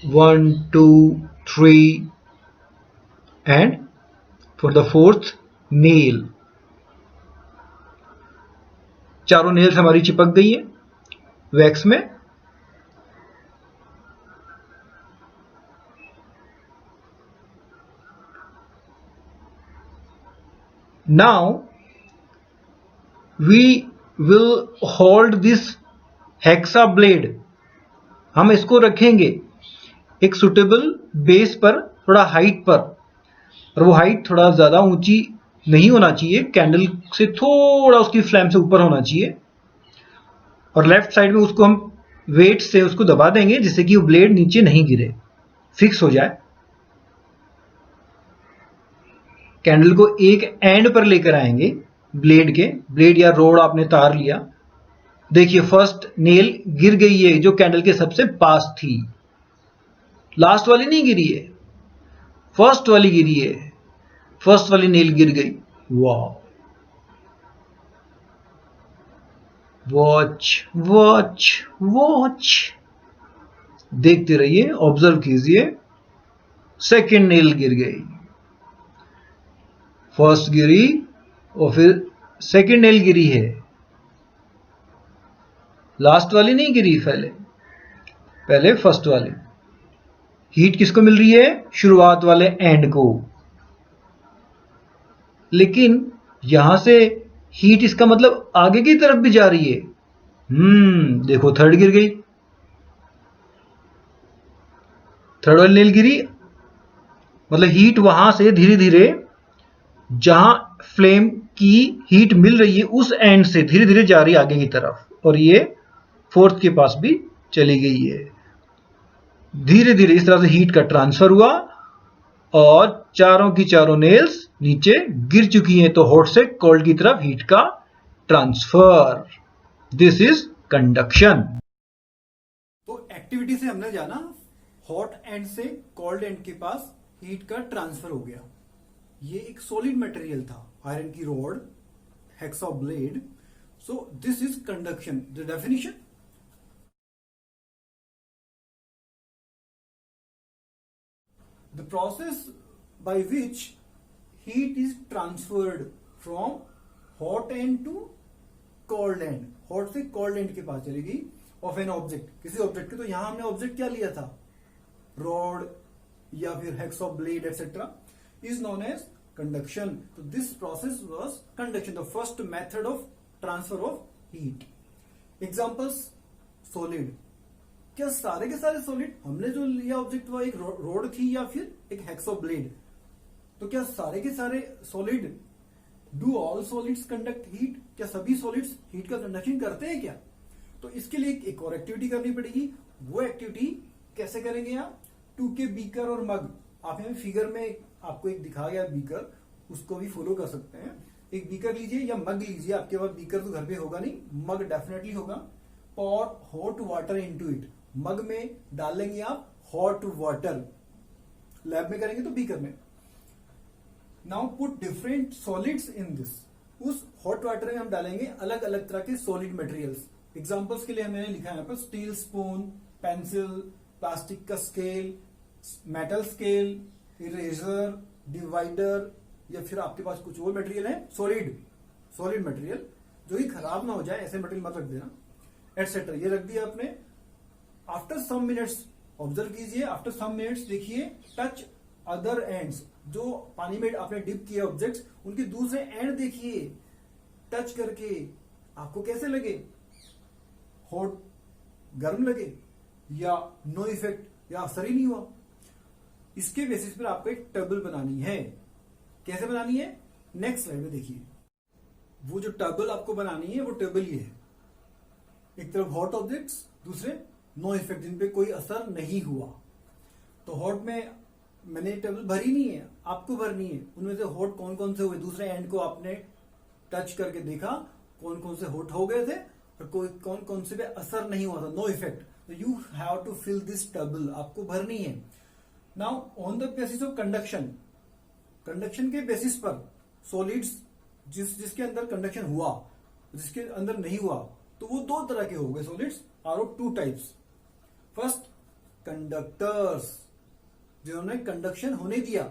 One, two, three, and for the fourth nail. चारों नेल्स हमारी चिपक गई है वैक्स में। Now we will hold this hexa blade। हम इसको रखेंगे एक सुटेबल बेस पर, थोड़ा हाइट पर, और वो हाइट थोड़ा ज्यादा ऊंची नहीं होना चाहिए, कैंडल से थोड़ा उसकी फ्लेम से ऊपर होना चाहिए। और लेफ्ट साइड में उसको हम वेट से उसको दबा देंगे जिससे कि वो ब्लेड नीचे नहीं गिरे, फिक्स हो जाए। कैंडल को एक एंड पर लेकर आएंगे ब्लेड के, ब्लेड या रोड आपने तार लिया। देखिए फर्स्ट नेल गिर गई है जो कैंडल के सबसे पास थी, लास्ट वाली नहीं गिरी है, फर्स्ट वाली गिरी है, फर्स्ट वाली नेल गिर गई। वाह, वॉच वॉच वॉच, देखते रहिए, ऑब्जर्व कीजिए। सेकेंड नेल गिर गई, फर्स्ट गिरी और फिर सेकेंड नेल गिरी है, लास्ट वाली नहीं गिरी, पहले फर्स्ट वाली। हीट किसको मिल रही है? शुरुआत वाले एंड को। लेकिन यहां से हीट इसका मतलब आगे की तरफ भी जा रही है। देखो थर्ड गिर गई, थर्ड वाली नेल गिरी, मतलब हीट वहां से धीरे धीरे जहां फ्लेम की हीट मिल रही है उस एंड से धीरे धीरे जा रही है आगे की तरफ, और ये फोर्थ के पास भी चली गई है। धीरे धीरे इस तरह से हीट का ट्रांसफर हुआ और चारों की चारों नेल्स नीचे गिर चुकी हैं, तो हॉट से कोल्ड की तरफ हीट का ट्रांसफर। This is conduction. तो एक्टिविटी से हमने जाना हॉट एंड से कोल्ड एंड के पास हीट का ट्रांसफर हो गया। ये एक सॉलिड मटेरियल था, आयरन की rod, hexa blade. So this is conduction. The definition, the process by which heat is transferred from hot end to cold end, hot से cold end के पास चलेगी of an object, किसी object के। तो यहां हमने ऑब्जेक्ट क्या लिया था? रॉड या फिर hexa blade etcetera, is known as conduction. So this process was conduction, the first method of transfer of heat. Examples, solid। क्या सारे के सारे सॉलिड, हमने जो लिया ऑब्जेक्ट वो एक रोड थी या फिर एक हेक्सा ब्लेड, तो क्या सारे के सारे solid, do all solids conduct heat? क्या सभी सॉलिड्स हीट का कंडक्शन करते हैं क्या? तो इसके लिए एक और एक्टिविटी करनी पड़ेगी। वो एक्टिविटी कैसे करेंगे आप? 2K बीकर और मग, आप यहाँ फिगर में आपको एक दिखा गया बीकर, उसको भी फॉलो कर सकते हैं। एक बीकर लीजिए या मग लीजिए, आपके पास बीकर तो घर पे होगा नहीं, मग डेफिनेटली होगा। pour hot water into it, मग में डालेंगे आप हॉट वाटर, लैब में करेंगे तो बीकर में। Now put different solids in this, उस हॉट वाटर में हम डालेंगे अलग अलग तरह के सॉलिड मटेरियल्स। एग्जांपल्स के लिए मैंने लिखा है यहाँ पर स्टील स्पून, पेंसिल, प्लास्टिक का scale, metal scale, eraser, divider, या फिर आपके पास कुछ और मटेरियल है सॉलिड मटेरियल जो कि खराब ना हो जाए, ऐसे मटेरियल मत रख देना, एटसेट्रा। ये रख दिया आपने। आफ्टर सम मिनट्स ऑब्जर्व कीजिए, आफ्टर सम मिनट्स देखिए, टच अदर एंड्स, जो पानी में आपने डिप किए ऑब्जेक्ट्स उनके दूसरे एंड देखिए, टच करके आपको कैसे लगे? हॉट, गर्म लगे या नो इफेक्ट, या असर ही नहीं हुआ? इसके बेसिस पर आपको एक टेबल बनानी है। कैसे बनानी है? नेक्स्ट स्लाइड में देखिए। वो जो टेबल आपको बनानी है वो टेबल ये है, एक तरफ हॉट ऑब्जेक्ट्स, दूसरे नो इफेक्ट, जिन पे कोई असर नहीं हुआ। तो हॉट में मैंने टेबल भरी नहीं है, आपको भरनी है। उनमें से हॉट कौन कौन से हुए, दूसरे एंड को आपने टच करके देखा कौन कौन से हॉट हो गए थे और कोई कौन कौन से पे असर नहीं हुआ था, नो इफेक्ट। तो you have to fill this table, आपको भरनी है। Now on the basis of conduction, conduction के बेसिस पर सॉलिड्स जिसके अंदर कंडक्शन हुआ, जिसके अंदर नहीं हुआ, तो वो दो तरह के हो गए solids, are of two types. First conductors, जिन्होंने कंडक्शन होने दिया।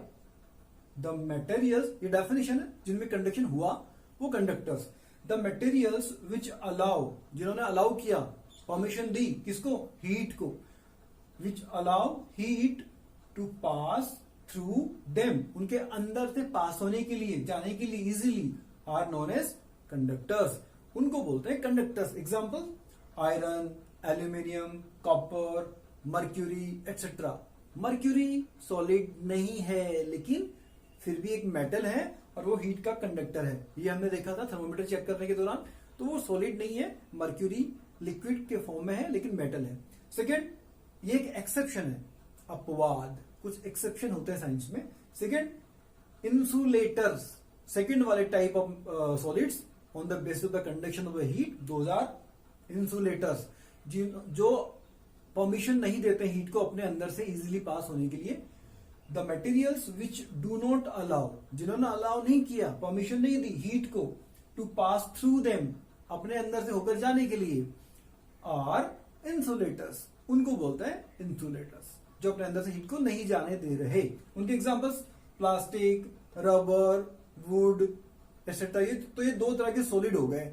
द मटेरियल्स, ये डेफिनेशन है, जिनमें कंडक्शन हुआ वो conductors. The materials which allow, जिन्होंने अलाउ किया, परमिशन दी, किसको, हीट को, which allow heat to pass through them, उनके अंदर से पास होने के लिए, जाने के लिए easily, are known as conductors, उनको बोलते हैं conductors. Example iron, aluminium, copper, mercury etcetera. Mercury solid नहीं है लेकिन फिर भी एक मेटल है और वो हीट का कंडक्टर है, ये हमने देखा था थर्मोमीटर चेक करने के दौरान। तो वो सॉलिड नहीं है, मर्क्यूरी लिक्विड के फॉर्म में है लेकिन मेटल है। सेकेंड, ये एक एक्सेप्शन है, अपवाद, कुछ एक्सेप्शन होते हैं साइंस में। सेकेंड, इंसुलेटर्स, सेकेंड वाले type of solids on the basis of the conduction of the heat, those are insulators, जो परमिशन नहीं देते हीट को अपने अंदर से इजीली पास होने के लिए। The materials which do not allow, जिन्होंने अलाउ नहीं किया, परमिशन नहीं दी हीट को टू पास थ्रू देम, अपने अंदर से होकर जाने के लिए, आर इंसुलेटर्स, उनको बोलते हैं इंसुलेटर्स, जो अपने अंदर से हीट को नहीं जाने दे रहे। उनके examples plastic, rubber, would etcetera. ये दो तरह के सॉलिड हो गए।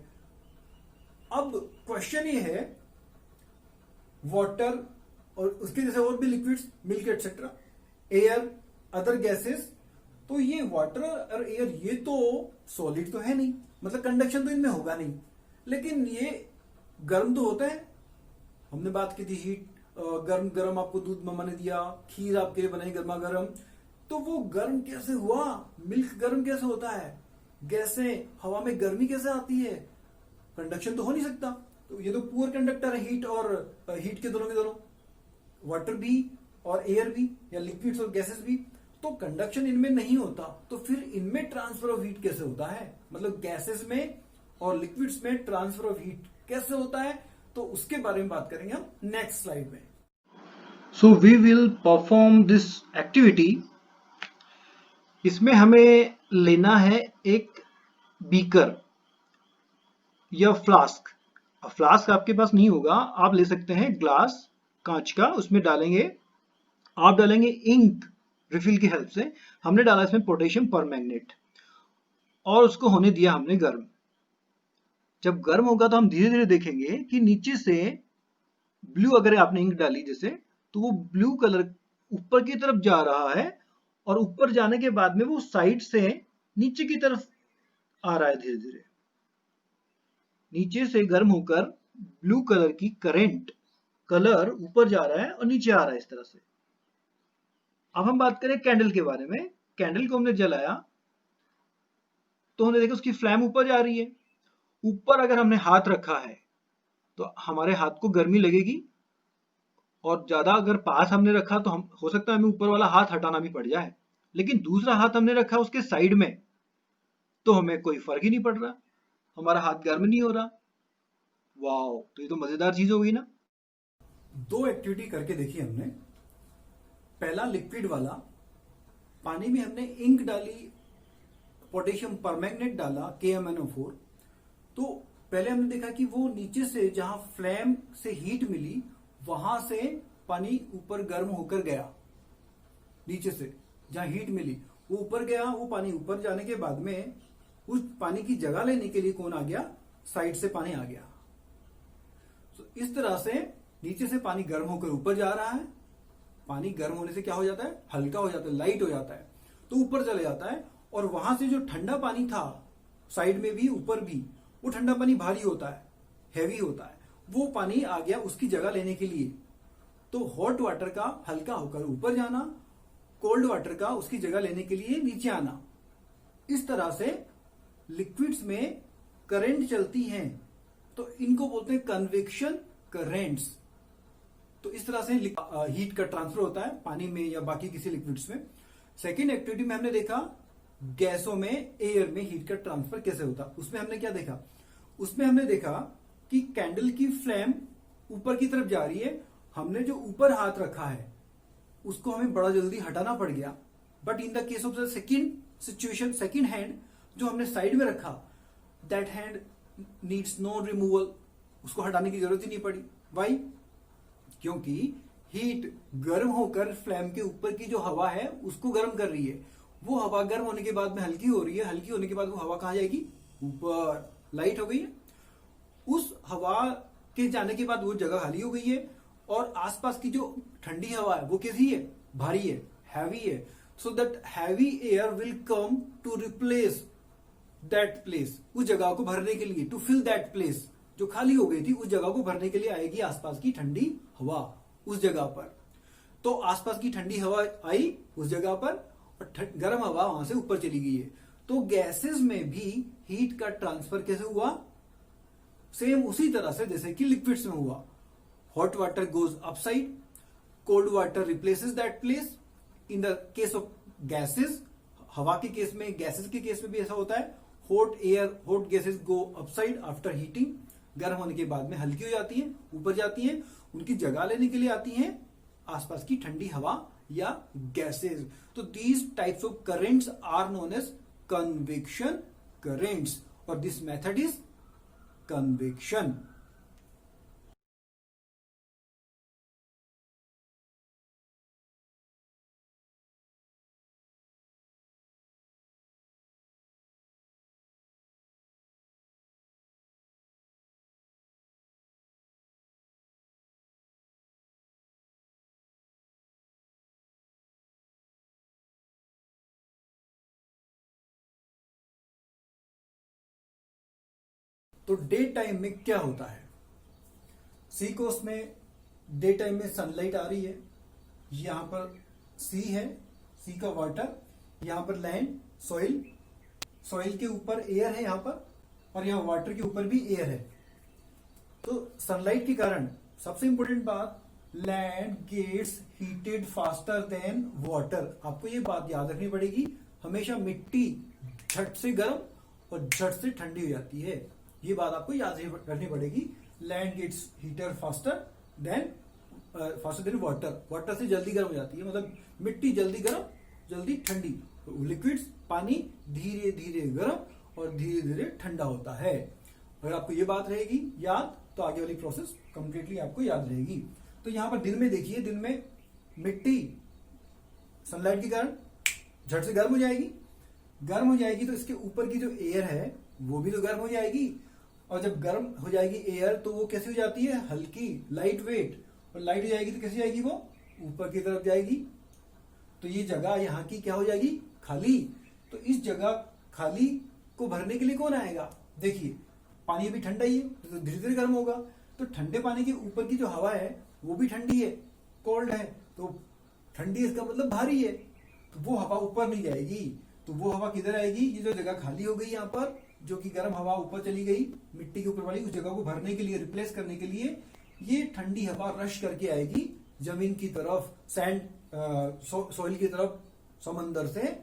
अब क्वेश्चन ये है, वाटर और उसके जैसे और भी liquids, milk etcetera, air, other gases, तो ये वाटर और एयर ये तो सॉलिड तो है नहीं, मतलब कंडक्शन तो इनमें होगा नहीं, लेकिन ये गर्म तो होता है। हमने बात की थी हीट, गर्म गर्म आपको दूध मम्मा ने दिया, खीर आपके लिए बनाई गर्मा गर्म, तो वो गर्म कैसे हुआ, मिल्क गर्म कैसे होता है, गैसें, हवा में गर्मी कैसे आती है, कंडक्शन तो हो नहीं सकता। तो ये तो पुअर कंडक्टर है, हीट और हीट के दोनों, वाटर भी और एयर भी, या लिक्विड्स और गैसेस भी, तो कंडक्शन इनमें नहीं होता, तो फिर इनमें ट्रांसफर ऑफ हीट कैसे होता है, मतलब गैसेस में और लिक्विड्स में ट्रांसफर ऑफ हीट कैसे होता है, तो उसके बारे में बात करेंगे हम नेक्स्ट स्लाइड में। So we will perform this activity. इसमें हमें लेना है एक बीकर या फ्लास्क। फ्लास्क आपके पास नहीं होगा, आप ले सकते हैं ग्लास, कांच का, उसमें डालेंगे, आप डालेंगे इंक रिफिल की हेल्प से। हमने डाला इसमें पोटेशियम परमैंगनेट और उसको होने दिया हमने गर्म। जब गर्म होगा तो हम धीरे धीरे देखेंगे कि नीचे से ब्लू, अगर आपने इंक डाली जैसे, तो वो ब्लू कलर ऊपर की तरफ जा रहा है और ऊपर जाने के बाद में वो साइड से नीचे की तरफ आ रहा है धीरे धीरे। नीचे से गर्म होकर ब्लू कलर की करंट, कलर ऊपर जा रहा है और नीचे आ रहा है इस तरह से। अब हम बात करें कैंडल के बारे में। कैंडल को हमने जलाया तो हमने देखा उसकी फ्लैम ऊपर जा रही है। ऊपर अगर हमने हाथ रखा है तो हमारे हाथ को गर्मी लगेगी, और ज्यादा अगर पास हमने रखा तो हम हो सकता है हमें ऊपर वाला हाथ हटाना भी पड़ जाए, लेकिन दूसरा हाथ हमने रखा उसके साइड में तो हमें कोई फर्क ही नहीं पड़ रहा, हमारा हाथ गर्म नहीं हो रहा। वाओ, तो ये तो मजेदार चीज हो गई ना। दो एक्टिविटी करके देखी हमने। पहला लिक्विड वाला, पानी में हमने इंक डाली, पोटेशियम परमैंगनेट डाला, KMnO4। तो पहले हमने देखा कि वो नीचे से जहां फ्लेम से हीट मिली वहां से पानी ऊपर गर्म होकर गया, नीचे से जहां हीट मिली वो ऊपर गया। वो पानी ऊपर जाने के बाद में उस पानी की जगह लेने के लिए कौन आ गया, साइड से पानी आ गया। तो इस तरह से नीचे से पानी गर्म होकर ऊपर जा रहा है। पानी गर्म होने से क्या हो जाता है, हल्का हो जाता है, लाइट हो जाता है, तो ऊपर चले जाता है। और वहां से जो ठंडा पानी था साइड में भी ऊपर भी, वो ठंडा पानी भारी होता है, हैवी होता है, वो पानी आ गया उसकी जगह लेने के लिए। तो हॉट वाटर का हल्का होकर ऊपर जाना, कोल्ड वाटर का उसकी जगह लेने के लिए नीचे आना। इस तरह से लिक्विड्स में करंट चलती हैं, तो इनको बोलते हैं कन्वेक्शन करेंट्स। तो इस तरह से हीट का ट्रांसफर होता है पानी में या बाकी किसी लिक्विड्स में। सेकेंड एक्टिविटी में हमने देखा गैसों में, एयर में हीट का ट्रांसफर कैसे होता। उसमें हमने क्या देखा, उसमें हमने देखा कि कैंडल की फ्लेम ऊपर की तरफ जा रही है, हमने जो ऊपर हाथ रखा है उसको हमें बड़ा जल्दी हटाना पड़ गया। But in the case of the second situation, second hand जो हमने साइड में रखा, that hand needs no removal, उसको हटाने की जरूरत ही नहीं पड़ी। वाई? क्योंकि हीट गर्म होकर फ्लेम के ऊपर की जो हवा है उसको गर्म कर रही है। वो हवा गर्म होने के बाद में हल्की हो रही है, हल्की होने के बाद वो हवा कहां जाएगी? ऊपर। लाइट हो गई है। उस हवा के जाने के बाद वो जगह खाली हो गई है और आसपास की जो ठंडी हवा है वो कैसी है? भारी है, हैवी है। So that heavy air will come to replace that place, उस जगह को भरने के लिए, टू फिल दैट प्लेस जो खाली हो गई थी, उस जगह को भरने के लिए आएगी आसपास की ठंडी हवा उस जगह पर। तो आसपास की ठंडी हवा आई उस जगह पर और गर्म हवा वहां से ऊपर चली गई है। तो गैसेस में भी हीट का ट्रांसफर कैसे हुआ? सेम उसी तरह से जैसे कि लिक्विड्स में हुआ। Hot water goes upside, cold water replaces that place. In the case of gases, हवा के केस में, गैसेस के केस में भी ऐसा होता है। हॉट एयर, हॉट गैसेस गो अपसाइड आफ्टर हीटिंग, गर्म होने के बाद में हल्की हो जाती है, ऊपर जाती है, उनकी जगह लेने के लिए आती है आसपास की ठंडी हवा या गैसेस। तो these types of currents are known as convection currents और दिस मेथड इज कन्वेक्शन। तो डे टाइम में क्या होता है? सी कोस्ट में डे टाइम में सनलाइट आ रही है, यहां पर सी है, सी का वाटर, यहां पर लैंड, सॉइल, सॉइल के ऊपर एयर है यहां पर, और यहां वाटर के ऊपर भी एयर है। तो सनलाइट के कारण सबसे इंपॉर्टेंट बात, land gets heated faster than water. आपको ये बात याद रखनी पड़ेगी, हमेशा मिट्टी झट से गर्म और झट से ठंडी हो जाती है। ये बात आपको याद रखनी पड़ेगी। Land gets heater faster than water, water से जल्दी गर्म हो जाती है, मतलब मिट्टी जल्दी गर्म जल्दी ठंडी। लिक्विड्स, पानी धीरे धीरे गर्म और धीरे धीरे ठंडा होता है। अगर आपको ये बात रहेगी याद तो आगे वाली प्रोसेस कंप्लीटली आपको याद रहेगी। तो यहां पर दिन में देखिए, दिन में मिट्टी सनलाइट के कारण झट से गर्म हो जाएगी, गर्म हो जाएगी तो इसके ऊपर की जो एयर है वो भी तो गर्म हो जाएगी, और जब गर्म हो जाएगी एयर तो वो कैसी हो जाती है? हल्की, लाइट वेट, और लाइट हो जाएगी तो कैसी जाएगी? वो ऊपर की तरफ जाएगी। तो ये जगह यहाँ की क्या हो जाएगी? खाली। तो इस जगह खाली को भरने के लिए कौन आएगा? देखिए पानी अभी ठंडा ही है तो धीरे धीरे गर्म होगा, तो ठंडे पानी के ऊपर की जो हवा है वो भी ठंडी है, कोल्ड है, तो ठंडी इसका मतलब भारी है, तो वो हवा ऊपर नहीं जाएगी। तो वो हवा किधर आएगी? ये जो जगह खाली हो गई यहाँ पर, जो कि गर्म हवा ऊपर चली गई मिट्टी के ऊपर वाली, उस जगह को भरने के लिए, रिप्लेस करने के लिए ये ठंडी हवा रश करके आएगी जमीन की तरफ, सैंड, सॉइल की तरफ, समंदर से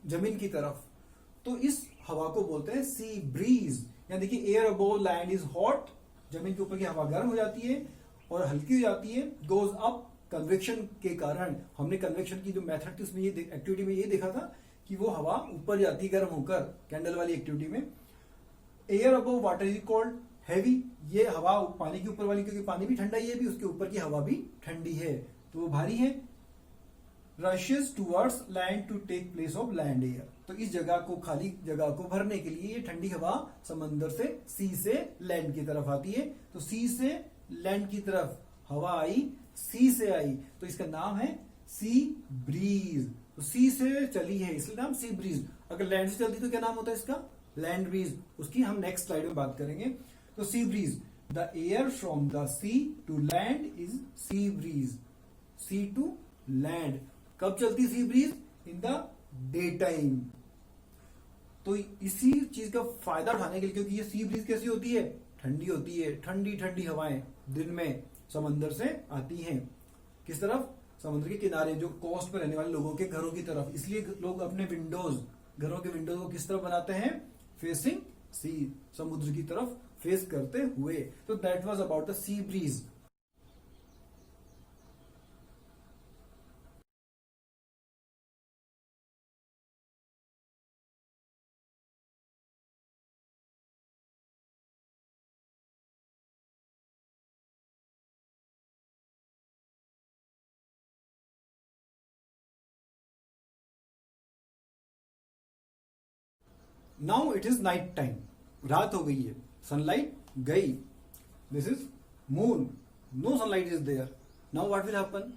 जमीन की तरफ। तो इस हवा को बोलते हैं सी ब्रीज। यानी देखिए, air above land is hot, जमीन के ऊपर की हवा गर्म हो जाती है और हल्की हो जाती है, गोज अप कन्वेक्शन के कारण। हमने कन्वेक्शन की जो मेथड थी उसमें ये एक्टिविटी में ये देखा था कि वो हवा ऊपर जाती गर्म होकर, कैंडल वाली एक्टिविटी में। Air above water is called heavy, ये हवा पानी के ऊपर वाली, क्योंकि पानी भी ठंडा ही है, भी उसके ऊपर की हवा भी ठंडी है तो वो भारी है। Rushes towards land to take place of land air, तो इस जगह को, खाली जगह को भरने के लिए ये ठंडी हवा समंदर से, सी से लैंड की तरफ आती है। तो सी से लैंड की तरफ हवा आई, सी से आई, तो इसका नाम है सी ब्रीज। तो सी से चली है इसलिए नाम सी ब्रीज। अगर लैंड से चलती तो क्या नाम होता है इसका? Land breeze. उसकी हम नेक्स्ट स्लाइड में बात करेंगे। तो sea breeze, the air from the sea to land is sea breeze. Sea to land कब चलती sea breeze? In the day time. तो इसी चीज का फायदा उठाने के लिए, क्योंकि ये सी ब्रीज कैसी होती है? ठंडी होती है, ठंडी ठंडी हवाएं दिन में समंदर से आती हैं। किस तरफ? समुद्र के किनारे, जो कोस्ट पर रहने वाले लोगों के घरों की तरफ। इसलिए लोग अपने विंडोज, घरों के विंडोज को किस तरफ बनाते हैं? फेसिंग सी, समुद्र की तरफ फेस करते हुए। तो that was about the sea breeze. Now it is night time, रात हो गई है, सनलाइट गई। This is moon, no sunlight is there. Now what will happen?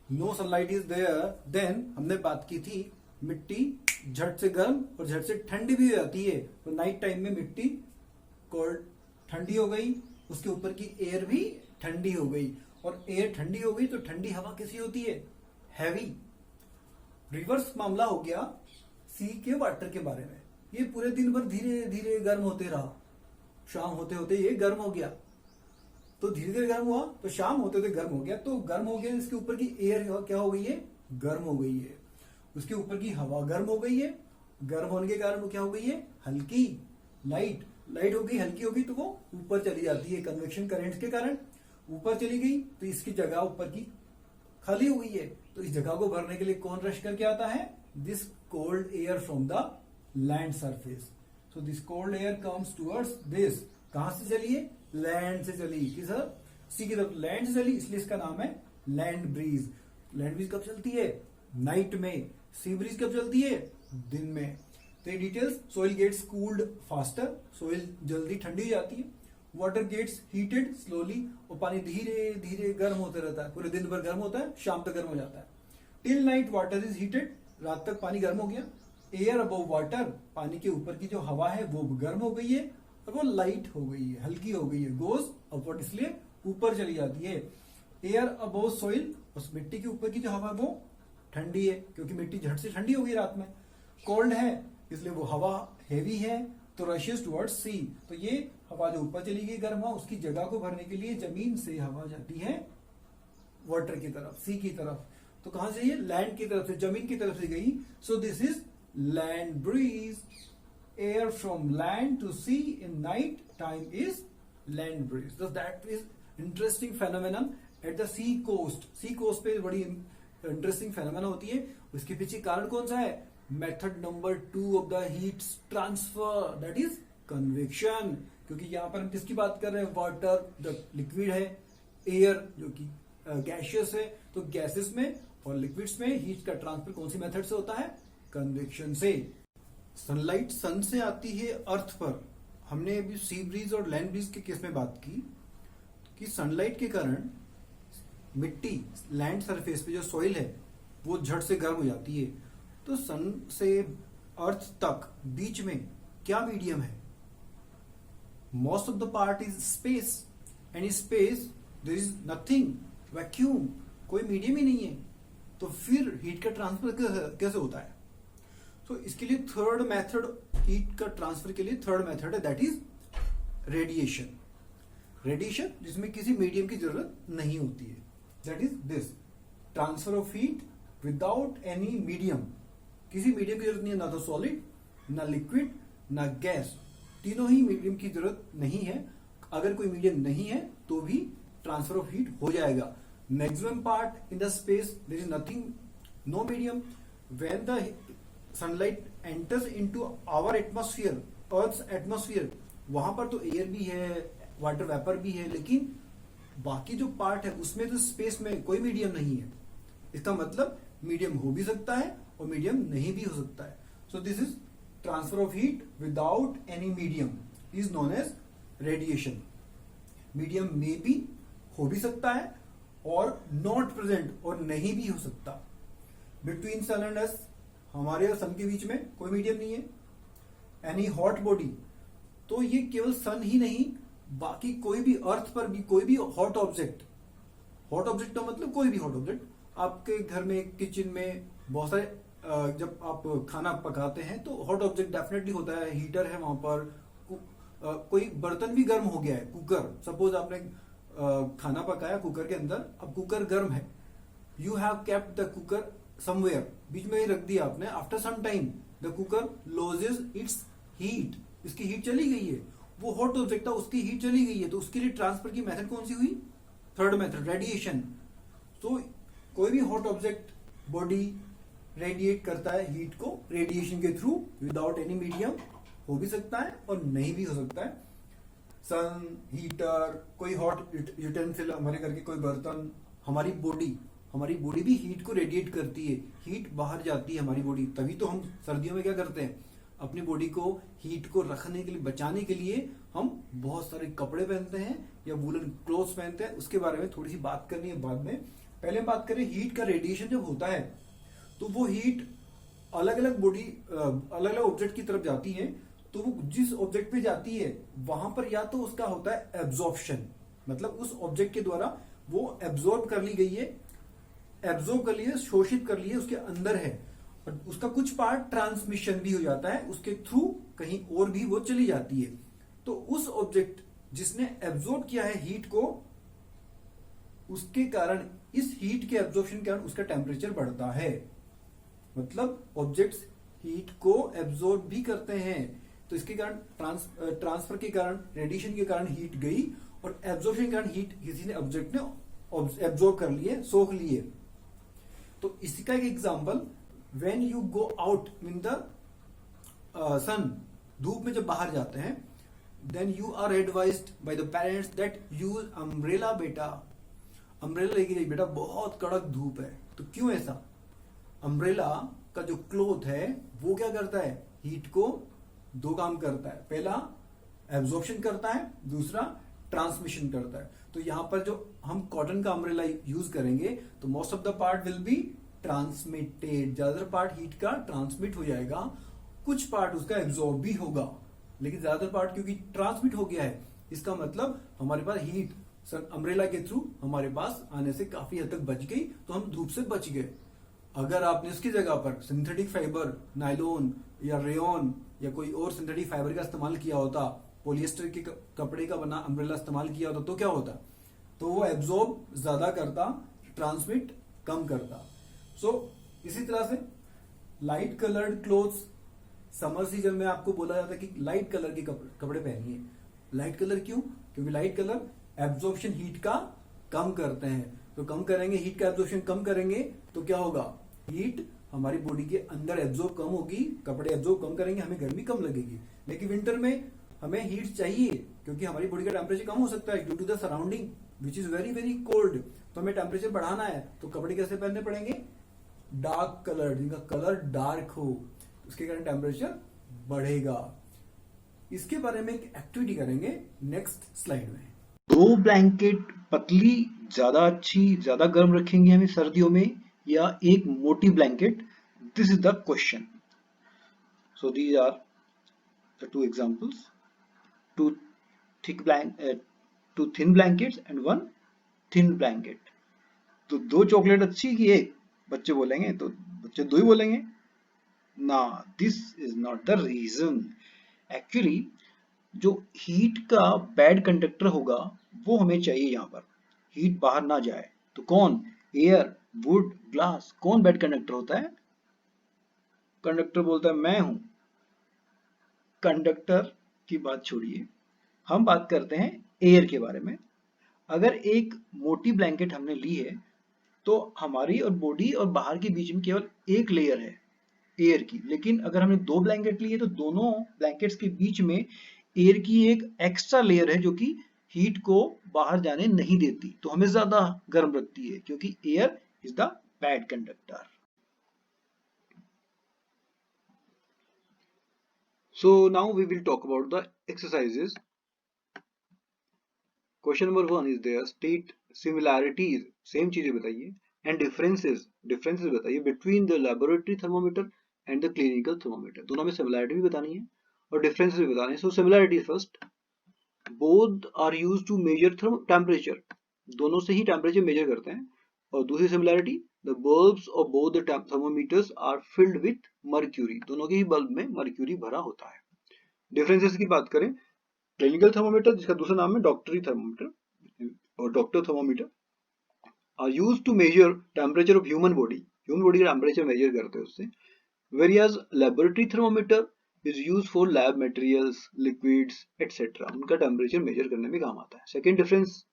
No sunlight is there, then हमने बात की थी मिट्टी झट से गर्म और झट से ठंडी भी हो जाती है। तो नाइट टाइम में मिट्टी कोल्ड, ठंडी हो गई, उसके ऊपर की एयर भी ठंडी हो गई, और एयर ठंडी हो गई तो ठंडी हवा कैसी होती है? हैवी। रिवर्स मामला हो गया सी के वाटर के बारे में। ये पूरे दिन भर धीरे धीरे गर्म होते रहा, शाम होते होते ये गर्म हो गया। तो धीरे धीरे गर्म हुआ तो शाम होते होते गर्म हो गया। तो गर्म हो गया, इसके ऊपर की एयर क्या हो गई है? गर्म हो गई है। उसके ऊपर की हवा गर्म हो गई है। गर्म होने के कारण वो क्या हो गई है? हल्की, लाइट। लाइट हो गई, हल्की हो गई तो वो ऊपर चली जाती है कन्वेक्शन करंट के कारण। ऊपर चली गई तो इसकी जगह ऊपर की खाली हो गई है। तो इस जगह को भरने के लिए कौन रश करके आता है? This cold air from the land surface. So this cold air comes towards this. कहां से चली है? लैंड से चली। किस सी की तरफ लैंड से चली, इसलिए इसका नाम है लैंड ब्रीज। लैंड ब्रीज कब चलती है? नाइट में। सी ब्रीज कब चलती है? दिन में। तो ये details, soil gets cooled faster, soil जल्दी ठंडी हो जाती है। वाटर गेट्स हीटेड स्लोली, और पानी धीरे धीरे गर्म होते रहता है। पूरे दिन भर गर्म होता है, शाम तक गर्म हो जाता है। Till night water is heated, रात तक पानी गर्म हो गया। एयर अबव वाटर, पानी के ऊपर की जो हवा है वो गर्म हो गई है और वो लाइट हो गई है, हल्की हो गई है। गोज अपवर्ड, इसलिए ऊपर चली जाती है। एयर अबव सॉइल, उस मिट्टी के ऊपर की जो हवा है वो ठंडी है, क्योंकि मिट्टी झट से ठंडी हो गई रात में। कोल्ड है, इसलिए वो हवा हेवी है, तो रशियस टुवर्ड्स सी। तो ये हवा जो ऊपर चली गई गर्म हवा, उसकी जगह को भरने के लिए जमीन से हवा जाती है वाटर की तरफ, सी की तरफ। तो कहां से? ये लैंड की तरफ से, जमीन की तरफ से गई। So this is land breeze. Air from land to sea in night time is land breeze. तो that is interesting phenomenon at the sea coast. Sea coast पे बड़ी इंटरेस्टिंग फेनोमेना होती है। उसके पीछे कारण कौन सा है? Method number 2 of the heat transfer, that is convection. क्योंकि यहां पर हम किसकी बात कर रहे हैं? वाटर जो लिक्विड है, एयर जो कि गैसियस है। तो गैसेस में और लिक्विड्स में हीट का ट्रांसफर कौन सी मेथड से होता है? कन्वेक्शन से। सनलाइट सन से आती है अर्थ पर। हमने अभी सी ब्रीज और लैंड ब्रीज के केस में बात की कि सनलाइट के कारण मिट्टी, लैंड सरफेस पे जो सॉइल है वो झट से गर्म हो जाती है। तो सन से अर्थ तक बीच में क्या मीडियम है? Most of the part is space, and in space there is nothing, vacuum, कोई मीडियम ही नहीं है। तो फिर हीट का ट्रांसफर कैसे होता है? तो इसके लिए थर्ड मेथड, हीट का ट्रांसफर के लिए थर्ड मेथड है, दैट इज रेडिएशन। रेडिएशन जिसमें किसी मीडियम की जरूरत नहीं होती है, that is this transfer of heat without any medium. किसी मीडियम की जरूरत नहीं है, ना तो सॉलिड, ना लिक्विड, ना गैस, तीनों ही मीडियम की जरूरत नहीं है। अगर कोई मीडियम नहीं है तो भी ट्रांसफर ऑफ हीट हो जाएगा। Maximum part in the space there is nothing, no medium. When the sunlight enters into our atmosphere, earth's atmosphere, वहां पर तो एयर भी है, वाटर वेपर भी है, लेकिन बाकी जो पार्ट है उसमें तो स्पेस में कोई मीडियम नहीं है। इसका मतलब मीडियम हो भी सकता है और मीडियम नहीं भी हो सकता है। So this is transfer of heat without any medium is known as radiation. Medium में भी हो भी सकता है और नॉट प्रेजेंट, और नहीं भी हो सकता। बिटवीन सन एंड अस, हमारे और सन के बीच में कोई मीडियम नहीं है। एनी हॉट बॉडी, तो ये केवल सन ही नहीं, बाकी कोई भी अर्थ पर भी कोई भी हॉट ऑब्जेक्ट, हॉट ऑब्जेक्ट का मतलब कोई भी हॉट ऑब्जेक्ट, आपके घर में किचन में बहुत सारे जब आप खाना पकाते हैं तो हॉट ऑब्जेक्ट डेफिनेटली होता है। हीटर है वहां पर, कोई बर्तन भी गर्म हो गया है, कुकर, सपोज आपने खाना पकाया कुकर के अंदर, अब कुकर गर्म है, you have kept the cooker somewhere, बीच में ही रख दिया आपने, after some time the cooker loses its heat, इसकी हीट चली गई है, वो हॉट ऑब्जेक्ट था उसकी हीट चली गई है, तो उसके लिए ट्रांसफर की मेथड कौन सी हुई? Third method, radiation. तो कोई भी हॉट ऑब्जेक्ट बॉडी रेडिएट करता है हीट को रेडिएशन के थ्रू, विदाउट एनी मीडियम, हो भी सकता है और नहीं भी हो सकता है। सन, हीटर, कोई हॉट यूटेंसिल, हमारे घर के कोई बर्तन, हमारी बॉडी भी हीट को रेडिएट करती है, हीट बाहर जाती है हमारी बॉडी, तभी तो हम सर्दियों में क्या करते हैं, अपनी बॉडी को हीट को रखने के लिए, बचाने के लिए हम बहुत सारे कपड़े पहनते हैं या वूलन क्लोथ्स पहनते हैं। उसके बारे में थोड़ी सी बात करनी है बाद में। पहले बात करें हीट का रेडिएशन जब होता है तो वो हीट अलग अलग ऑब्जेक्ट की तरफ जाती है, तो वो जिस ऑब्जेक्ट पे जाती है वहां पर या तो उसका होता है एब्जॉर्प्शन, मतलब उस ऑब्जेक्ट के द्वारा वो एब्जॉर्ब कर ली गई है, शोषित कर ली है, उसके अंदर है, और उसका कुछ पार्ट ट्रांसमिशन भी हो जाता है, उसके थ्रू कहीं और भी वो चली जाती है। तो उस ऑब्जेक्ट जिसने एब्जॉर्ब किया है हीट को, उसके कारण, इस हीट के एब्जॉर्प्शन के कारण उसका टेम्परेचर बढ़ता है, मतलब ऑब्जेक्ट्स हीट को एब्जॉर्ब भी करते हैं, तो इसके कारण ट्रांसफर के कारण, रेडिएशन के कारण हीट गई, और एब्जॉर्प्शन के कारण हीट किसी ने ऑब्जेक्ट ने एब्जॉर्ब कर लिए, सोख लिए। तो इसका एक example, when you go out in the sun, धूप में जब बाहर जाते हैं, then you are advised by the parents that use umbrella, बेटा अम्ब्रेला लेके जाइए बेटा, बहुत कड़क धूप है। तो क्यों ऐसा? अम्ब्रेला का जो क्लॉथ है वो क्या करता है, हीट को दो काम करता है, पहला एब्जॉर्प्शन करता है, दूसरा ट्रांसमिशन करता है। तो यहां पर जो हम कॉटन का अम्ब्रेला यूज करेंगे तो most of the part will be transmitted, ज्यादातर पार्ट हीट का ट्रांसमिट हो जाएगा, कुछ पार्ट उसका एब्जॉर्ब भी होगा, लेकिन ज्यादातर पार्ट क्योंकि ट्रांसमिट हो गया है, इसका मतलब हमारे पास हीट अम्ब्रेला के थ्रू हमारे पास आने से काफी हद तक बच गई, तो हम धूप से बच गए। अगर आपने इसकी जगह पर सिंथेटिक फाइबर, नायलॉन या रेयन या कोई और सिंथेटिक फाइबर का इस्तेमाल किया होता, पॉलिएस्टर के कपड़े का बना अम्ब्रेला इस्तेमाल किया होता, तो क्या होता? तो वो एब्जॉर्ब ज्यादा करता, ट्रांसमिट कम करता। सो इसी तरह से light coloured clothes, summer season में आपको बोला जाता है कि लाइट कलर के कपड़े पहनिए। लाइट कलर क्यों? क्योंकि लाइट कलर एब्जॉर्प्शन हीट का कम करते हैं, तो कम करेंगे, हीट का एब्जॉर्प्शन कम करेंगे तो क्या होगा, हीट हमारी बॉडी के अंदर एब्जॉर्ब कम होगी, कपड़े एब्जॉर्ब कम करेंगे, हमें गर्मी कम लगेगी। लेकिन विंटर में हमें हीट चाहिए क्योंकि हमारी बॉडी का टेम्परेचर कम हो सकता है due to the surrounding which is very very cold, तो हमें टेम्परेचर बढ़ाना है, तो कपड़े कैसे पहनने पड़ेंगे, डार्क कलर, जिनका कलर डार्क हो, उसके कारण टेम्परेचर बढ़ेगा। इसके बारे में एक एक्टिविटी करेंगे नेक्स्ट स्लाइड में। दो ब्लैंकेट पतली ज्यादा अच्छी, ज्यादा गर्म रखेंगे हमें सर्दियों में, या एक मोटी blanket? This is the question. So these are the two examples, two two thin blankets and one thin blanket. तो दो चॉकलेट अच्छी कि एक? बच्चे बोलेंगे, तो बच्चे दो ही बोलेंगे ना, this is not the reason. Actually जो हीट का बैड कंडक्टर होगा वो हमें चाहिए, यहाँ पर हीट बाहर ना जाए, तो कौन? Air, would, glass. कौन बैड कंडक्टर होता है? कंडक्टर बोलता है मैं हूं। कंडक्टर की बात छोड़िए, हम बात करते हैं एयर के बारे में। अगर एक मोटी ब्लैंकेट हमने ली है तो हमारी और बॉडी और बाहर के बीच में केवल एक लेयर है एयर की, लेकिन अगर हमने दो ब्लैंकेट लिए तो दोनों ब्लैंकेट्स के बीच में एयर की एक एक्स्ट्रा लेयर है जो कि हीट को बाहर जाने नहीं देती, तो हमें ज्यादा गर्म रखती है, क्योंकि air is the bad conductor. So now we will talk about the exercises. Question number 1 is there, state similarities, same चीजें बताइए, and differences, differences बताइए between the laboratory thermometer and the clinical thermometer। दोनों में similarity भी बतानी है और differences भी बताने हैं। So similarity first, both are used to measure temperature, दोनों से ही temperature measure करते हैं। और दूसरी similarity, the bulbs of both the thermometers are filled with mercury, दोनों के ही बल्ब में mercury भरा होता है। डिफरेंसेस की बात करें, क्लिनिकल थर्मोमीटर जिसका दूसरा नाम है डॉक्टरी थर्मोमीटर, और doctor thermometer are used to measure temperature of human body का टेम्परेचर मेजर करते हैं उससे, whereas laboratory thermometer is used for lab materials, liquids, etc. उनका टेम्परेचर मेजर करने में काम आता है. Second difference,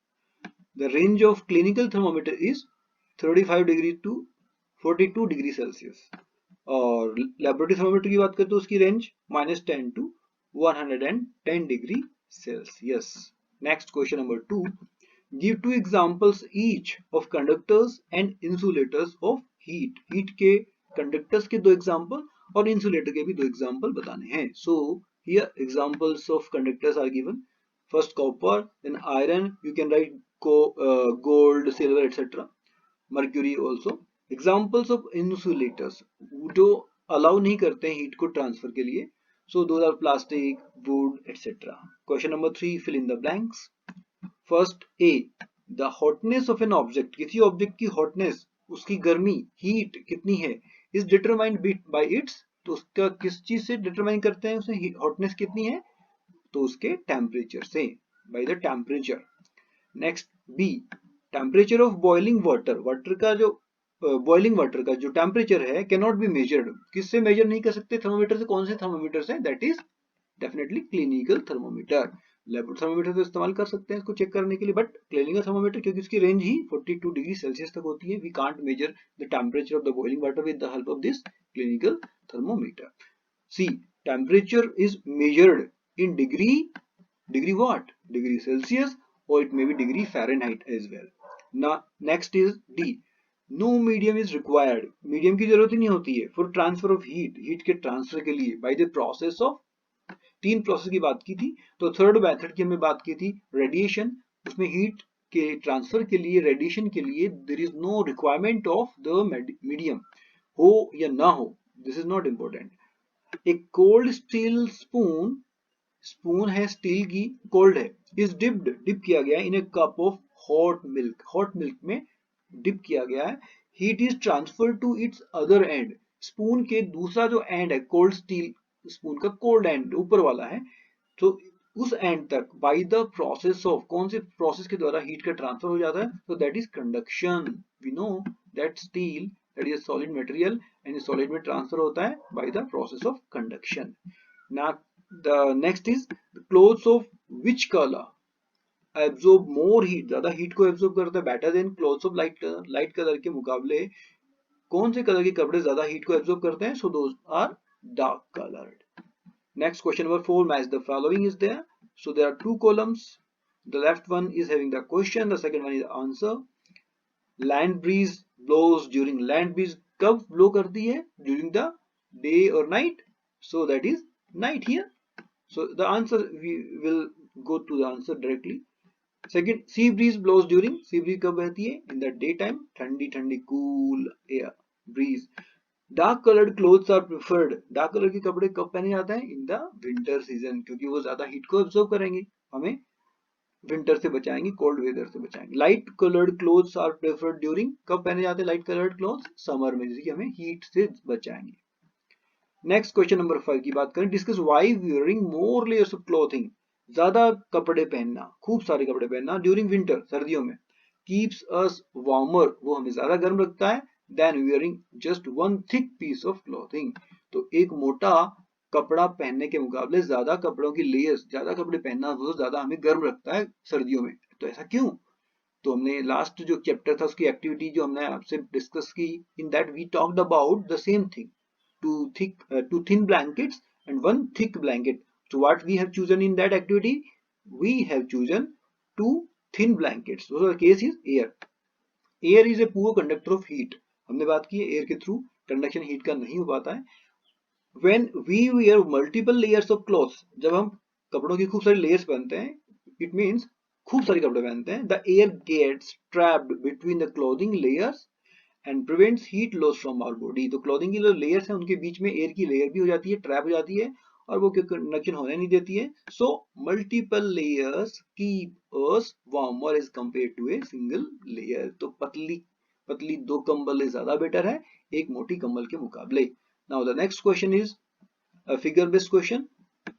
the range of clinical thermometer is 35 degree to 42 degree Celsius और लेबोरेटरी थर्मोमीटर की बात करें तो उसकी range -10 to 110 degree Celsius. Next question number 2, give two examples each of conductors and insulators of heat. Heat के conductors के दो example और इंसुलेटर के भी दो एग्जांपल बताने हैं. So here examples of conductors are given. First copper, then iron, you can write gold, silver, etc. Mercury also. Examples of insulators जो अलाउ नहीं करते हैं हीट को ट्रांसफर के लिए. So those are plastic, wood, etc. Question number 3, fill in the blanks. First A, the hotness of an object. किसी object की hotness, उसकी गर्मी, heat कितनी है, is determined by its. तो उसका किस चीज से डिटरमाइन करते हैं उसे hotness कितनी है, तो उसके टेम्परेचर से, by the temperature. Next B, temperature of boiling water. Water का जो बॉइलिंग वाटर का जो टेम्परेचर है कैन नॉट बी मेजर्ड. किससे मेजर नहीं कर सकते, थर्मोमीटर से. कौन से थर्मोमीटर से, that is definitely clinical thermometer. Laboratory thermometer तो इस्तेमाल कर सकते हैं इसको चेक करने के लिए, बट क्लिनिकल थर्मोमीटर क्योंकि उसकी रेंज ही 42 डिग्री सेल्सियस तक होती है, we can't measure the temperature of the boiling water with the help of this clinical thermometer. See, temperature is measured in degree what, degree Celsius, or it may be degree Fahrenheit as well. Now next is D, no medium is required. Medium की जरूरत ही नहीं होती है for transfer of heat. Heat के transfer के लिए by the process of, तीन process की बात की थी. तो थर्ड मेथड की हमने बात की थी रेडिएशन. उसमें हीट के ट्रांसफर के लिए, रेडिएशन के लिए there is no requirement of the medium. हो या ना हो, this is not important. A cold steel spoon, spoon है स्टील की, कोल्ड है, इज डिप्ड, डिप किया गया in a cup of hot milk. Hot milk में डिप किया गया है. Heat is transfer to its other end. Spoon के दूसरा जो एंड है, कोल्ड स्टील स्पून का कोल्ड एंड ऊपर वाला है, तो उस एंड तक बाय द प्रोसेस ऑफ, कौन से प्रोसेस के द्वारा हीट का ट्रांसफर हो जाता है, तो that is conduction. We know that steel, that is solid material, and solid में ट्रांसफर होता है by the process of conduction. ना the next is the clothes of which color absorb more heat. ज्यादा heat को absorb करता है, better than clothes of light color. Light colour के मुकाबले कौन से कलर के कपड़े ज्यादा हीट को एब्जॉर्ब करते हैं, so those are dark colored. Next question number 4, match the following is there. So there are two columns. The left one is having the question, the second one is the answer. Land breeze blows during, land breeze कब blow करती है, during the day or night, so that is night here. So the answer, we will go to the answer directly. Second, sea breeze blows during, sea breeze कब बहती है, in the daytime, ठंडी ठंडी cool air breeze. Dark colored clothes are preferred. Dark color के कपड़े कब पहने जाते हैं, in the winter season, क्योंकि वो ज्यादा heat को absorb करेंगे, हमें winter से बचाएंगे, cold weather से बचाएंगे. Light colored clothes are preferred during, कब पहने जाते हैं light colored clothes, summer में, जिससे हमें heat से बचाएंगे. नेक्स्ट क्वेश्चन नंबर 5 की बात करें. Discuss why wearing more layers of clothing. ज्यादा कपड़े पहनना, खूब सारे कपड़े पहनना ड्यूरिंग विंटर, सर्दियों में, कीप्स अस वार्मर, वो हमें ज्यादा गर्म रखता है, then wearing just one thick piece of clothing. तो एक मोटा कपड़ा पहनने के मुकाबले ज्यादा कपड़ों की लेयर्स, ज्यादा कपड़े पहनना वो ज्यादा हमें गर्म रखता है सर्दियों में. तो ऐसा क्यों? तो हमने लास्ट जो चैप्टर था उसकी एक्टिविटी जो हमने आपसे डिस्कस की, in that we talked about the same thing, two thin blankets and one thick blanket. So what we have chosen in that activity? We have chosen two thin blankets. So the case is air. Air is a poor conductor of heat. हमने बात की है air के through conduction heat का नहीं हो पाता है. When we wear multiple layers of clothes, जब हम कपड़ों की खूब सारी लेयर्स पहनते हैं, it means खूब सारे कपड़े पहनते हैं, the air gets trapped between the clothing layers and prevents heat loss from our body. तो क्लोथिंग की जो लेयर्स हैं उनके बीच में एयर की लेयर भी हो जाती है, ट्रैप हो जाती है, और वो कंडक्शन होने नहीं देती है. So multiple layers keep us warmer as compare to a single layer. तो पतली पतली दो कंबल ज्यादा बेटर है एक मोटी कंबल के मुकाबले. Now the next question is a figure based question.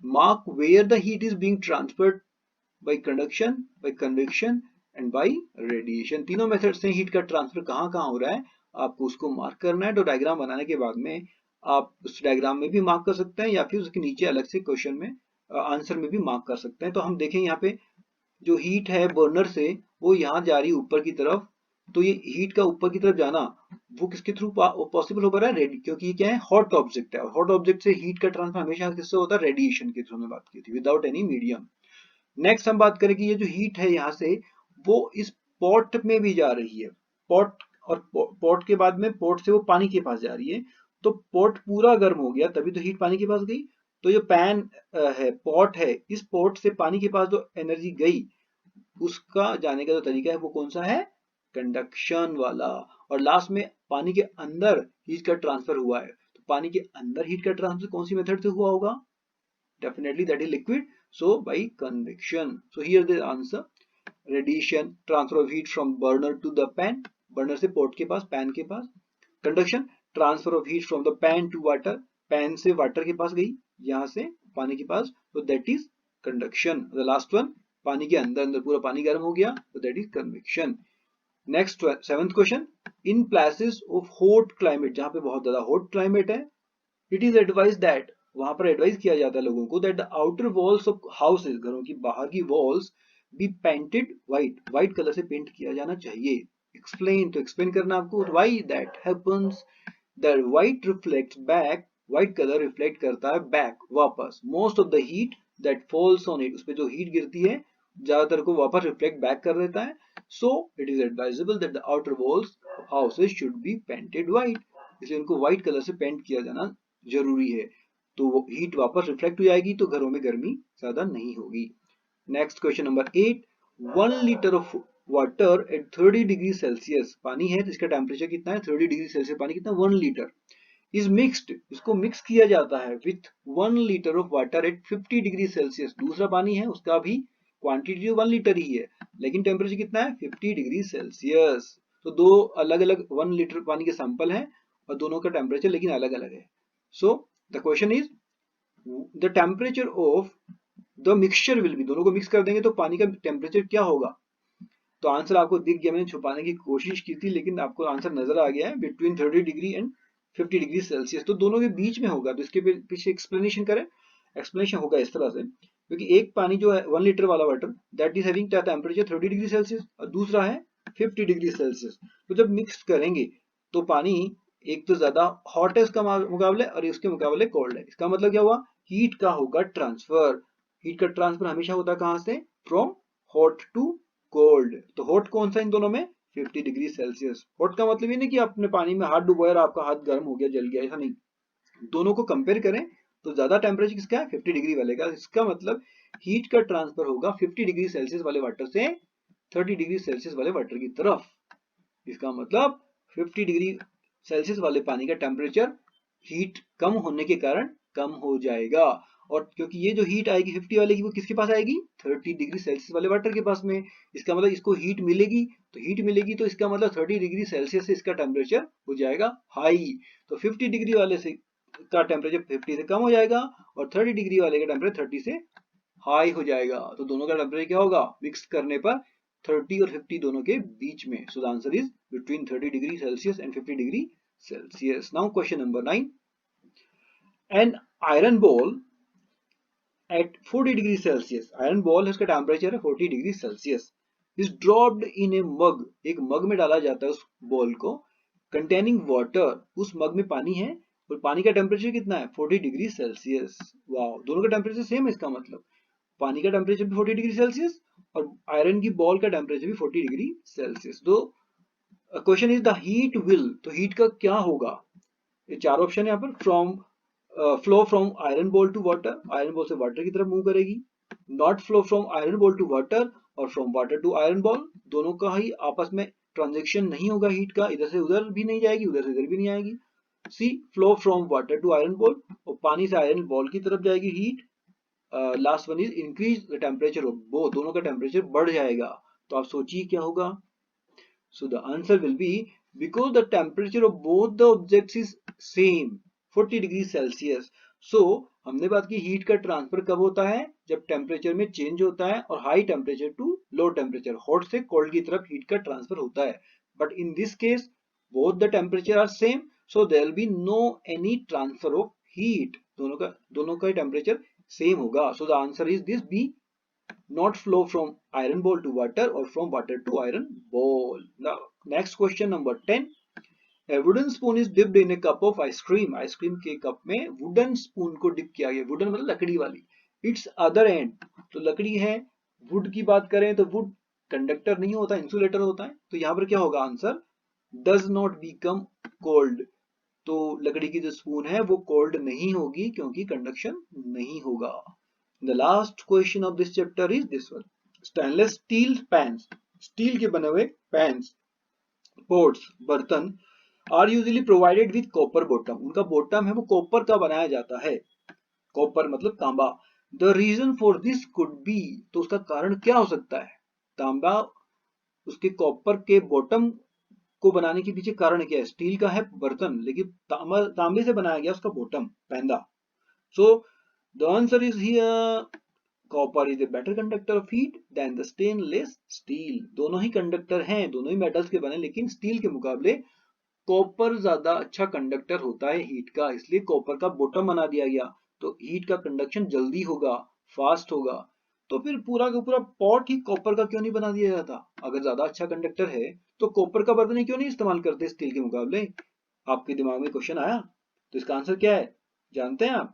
Mark where the heat is being transferred by conduction, by convection, and bye radiation. तीनों मेथड से हीट का ट्रांसफर कहाँ कहाँ हो रहा है आपको उसको मार्क करना है। तो डायग्राम बनाने के बाद में आप उस डायग्राम में भी मार्क कर सकते हैं या फिर उसके नीचे अलग से क्वेश्चन में आंसर में भी मार्क कर सकते हैं। तो हम देखें यहाँ पे जो हीट है बर्नर से वो यहाँ जा रही है ऊपर की तरफ, तो ये हीट का ऊपर की तरफ जाना वो किसके थ्रू पॉसिबल हो पा रहा है, क्योंकि ये क्या है, हॉट ऑब्जेक्ट है, और हॉट ऑब्जेक्ट से हीट का ट्रांसफर हमेशा किससे होता है, रेडिएशन के थ्रू। हमने बात की थी विदाउट एनी मीडियम। नेक्स्ट हम बात करें कि ये जो हीट है यहाँ से वो इस पॉट में भी जा रही है, पॉट, और पॉट के बाद में पॉट से वो पानी के पास जा रही है, तो पॉट पूरा गर्म हो गया तभी तो हीट पानी के पास गई। तो ये पैन है, पॉट है, इस पॉट से पानी के पास जो एनर्जी गई उसका जाने का जो तरीका है वो कौन सा है, कंडक्शन वाला। और लास्ट में पानी के अंदर हीट का ट्रांसफर हुआ है, तो पानी के अंदर हीट का ट्रांसफर कौन सी मेथड से हुआ होगा, definitely that is liquid, so by convection. So here the answer, radiation, transfer of heat from burner to the pan, burner से pot के पास, pan के पास। conduction, transfer of heat from the pan to water, pan से water के पास गई, यहाँ से पानी के पास, so that is conduction. The last one, पानी के अंदर अंदर पूरा पानी गर्म हो गया, so that is convection. Next, seventh question, in places of hot climate, जहाँ पे बहुत ज्यादा hot climate है, it is advised that, वहां पर एडवाइस किया जाता है लोगों को, that the outer walls of houses, घरों की बाहर की walls be painted white, white colour से पेंट किया जाना चाहिए। एक्सप्लेन, तो एक्सप्लेन करना आपको, why that happens, that white reflects back, white colour reflect करता है बैक, वापस, most of the heat that falls on it, उस पे जो हीट गिरती है ज्यादातर को वापस रिफ्लेक्ट बैक कर देता है। So it is advisable that the outer walls of houses should be painted white, इसलिए उनको व्हाइट कलर से पेंट किया जाना जरूरी है, तो वो हीट वापस रिफ्लेक्ट हो जाएगी, तो घरों में गर्मी ज्यादा नहीं होगी। Next question number 8, 1 litre of water at 30 degree Celsius, पानी है जिसका टेम्परेचर कितना है, 30 डिग्री सेल्सियस, पानी कितना, 1 लीटर, इज मिक्स्ड, इसको मिक्स किया जाता है with 1 litre of water at 50 degree Celsius, दूसरा पानी है उसका भी क्वांटिटी 1 लीटर ही है, लेकिन टेम्परेचर कितना है, 50 डिग्री सेल्सियस। तो दो अलग अलग 1 लीटर पानी के सैंपल हैं और दोनों का टेम्परेचर लेकिन अलग अलग है। So the question is the temperature of the mixture will be, दोनों को मिक्स कर देंगे तो पानी का टेम्परेचर क्या होगा। तो आंसर आपको दिख गया, मैंने छुपाने की कोशिश की थी लेकिन आपको आंसर नजर आ गया है, between 30 degree and 50 degree Celsius, तो दोनों के बीच में होगा। तो इसके पीछे एक्सप्लेनेशन करें, एक्सप्लेनेशन होगा इस तरह से, क्योंकि एक पानी जो है 1 लीटर वाला water that is having temperature 30 degree Celsius और दूसरा है 50 डिग्री सेल्सियस, तो जब मिक्स करेंगे तो पानी एक तो ज्यादा हॉट है इसका मुकाबले और इसके मुकाबले कोल्ड है, इसका मतलब क्या हुआ, हीट का होगा ट्रांसफर। हीट का ट्रांसफर हमेशा होता है कहां से, फ्रॉम हॉट टू कोल्ड। तो हॉट कौन सा इन दोनों में, 50 डिग्री सेल्सियस। हॉट का मतलब ये नहीं कि आपने पानी में हाथ डुबोया और आपका हाथ गर्म हो गया, जल गया, ऐसा नहीं। दोनों को कंपेयर करें तो ज्यादा टेम्परेचर किसका है, 50 डिग्री वाले का, इसका मतलब हीट का ट्रांसफर होगा 50 डिग्री सेल्सियस वाले वाटर से 30 डिग्री सेल्सियस वाले वाटर की तरफ। इसका मतलब 50 डिग्री सेल्सियस वाले पानी का टेम्परेचर हीट कम होने के कारण कम हो जाएगा, और क्योंकि ये जो हीट आएगी 50 वाले की वो किसके पास आएगी, 30 डिग्री सेल्सियस वाले वाटर के पास में। इसका मतलब इसको हीट मिलेगी, तो हीट मिलेगी तो इसका मतलब 30 डिग्री सेल्सियस से इसका टेम्परेचर हो जाएगा हाई, तो 50 डिग्री वाले से का टेम्परेचर 50 से कम हो जाएगा और 30 डिग्री वाले का टेम्परेचर 30 से हाई हो जाएगा। तो दोनों का टेम्परेचर क्या होगा, मिक्स करने पर 30 और 50 दोनों के बीच में। So the answer is between 30 degree Celsius and 50 degree Celsius. Now question number 9, an iron ball at 40 degree Celsius, iron ball है उसका टेम्परेचर है 40 degree Celsius, is dropped in a mug, एक मग में डाला जाता है उस बॉल को, कंटेनिंग वाटर, उस मग में पानी है और पानी का टेम्परेचर कितना है, 40 डिग्री सेल्सियस। वाओ, दोनों का टेम्परेचर सेम है, इसका मतलब पानी का टेम्परेचर भी 40 डिग्री सेल्सियस और आयरन की बॉल का टेम्परेचर भी 40 डिग्री सेल्सियस। तो question is the heat will, तो हीट का क्या होगा, ये चार ऑप्शन है यहाँ पर, from flow from iron ball to water, iron ball से वाटर की तरफ मूव करेगी, not flow from iron ball to water और from water to iron ball, दोनों का ही आपस में ट्रांजेक्शन नहीं होगा हीट का, इधर से उधर भी नहीं जाएगी उधर से इधर भी नहीं आएगी। C flow from water to iron ball, और पानी से आयरन बॉल की तरफ जाएगी heat. Last one is increase the temperature of both, दोनों का टेम्परेचर बढ़ जाएगा। तो आप सोचिए क्या होगा। So the answer will be, because the temperature of both the objects is same 40 degree Celsius, so हमने बात की हीट का ट्रांसफर कब होता है, जब टेम्परेचर में चेंज होता है और high temperature to low temperature, hot से कोल्ड की तरफ हीट का ट्रांसफर होता है. But in this case both the temperature are same, so there will be no any transfer of heat. दोनों का टेम्परेचर सेम होगा. So the answer is this B, not flow from iron ball to water or from water to iron ball. Now next question number 10. A wooden spoon is dipped in a cup of ice cream. Ice cream के cup में wooden spoon को dip किया गया. Wooden मतलब लकड़ी वाली. It's other and, तो लकड़ी है, वुड की बात करें तो वुड कंडक्टर नहीं होता, इंसुलेटर होता है. तो यहाँ पर क्या होगा answer, does not become cold. तो लकड़ी की जो स्पून है वो कोल्ड नहीं होगी क्योंकि कंडक्शन नहीं होगा. The last question of this chapter is this one. Stainless steel pans, steel के बने हुए pans, pots, बर्तन are usually provided with copper bottom. उनका bottom है वो कॉपर का बनाया जाता है. कॉपर मतलब तांबा. The reason for this could be, तो उसका कारण क्या हो सकता है. तांबा उसके कॉपर के बॉटम को बनाने के पीछे कारण क्या है. स्टील का है बर्तन लेकिन तांबे से बनाया गया उसका बॉटम, पैंदा. So the answer is here, copper is a better conductor of heat than the stainless steel. दोनों ही कंडक्टर हैं, दोनों ही मेटल्स के बने, लेकिन स्टील के मुकाबले कॉपर ज्यादा अच्छा कंडक्टर होता है हीट का, इसलिए कॉपर का बॉटम बना दिया गया. तो हीट का कंडक्शन जल्दी होगा, फास्ट होगा. तो फिर पूरा का पूरा पॉट ही कॉपर का क्यों नहीं बना दिया जाता. अगर ज्यादा अच्छा कंडक्टर है तो कॉपर का बर्तन क्यों नहीं इस्तेमाल करते स्टील के मुकाबले. आपके दिमाग में क्वेश्चन आया. तो इसका आंसर क्या है, जानते हैं आप.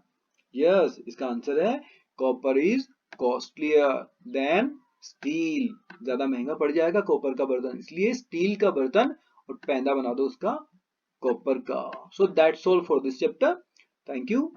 यस, इसका आंसर है copper is costlier then steel. ज्यादा महंगा पड़ जाएगा कॉपर का बर्तन, इसलिए स्टील का बर्तन और पैंदा बना दो उसका कॉपर का. So that's all for this chapter. Thank you.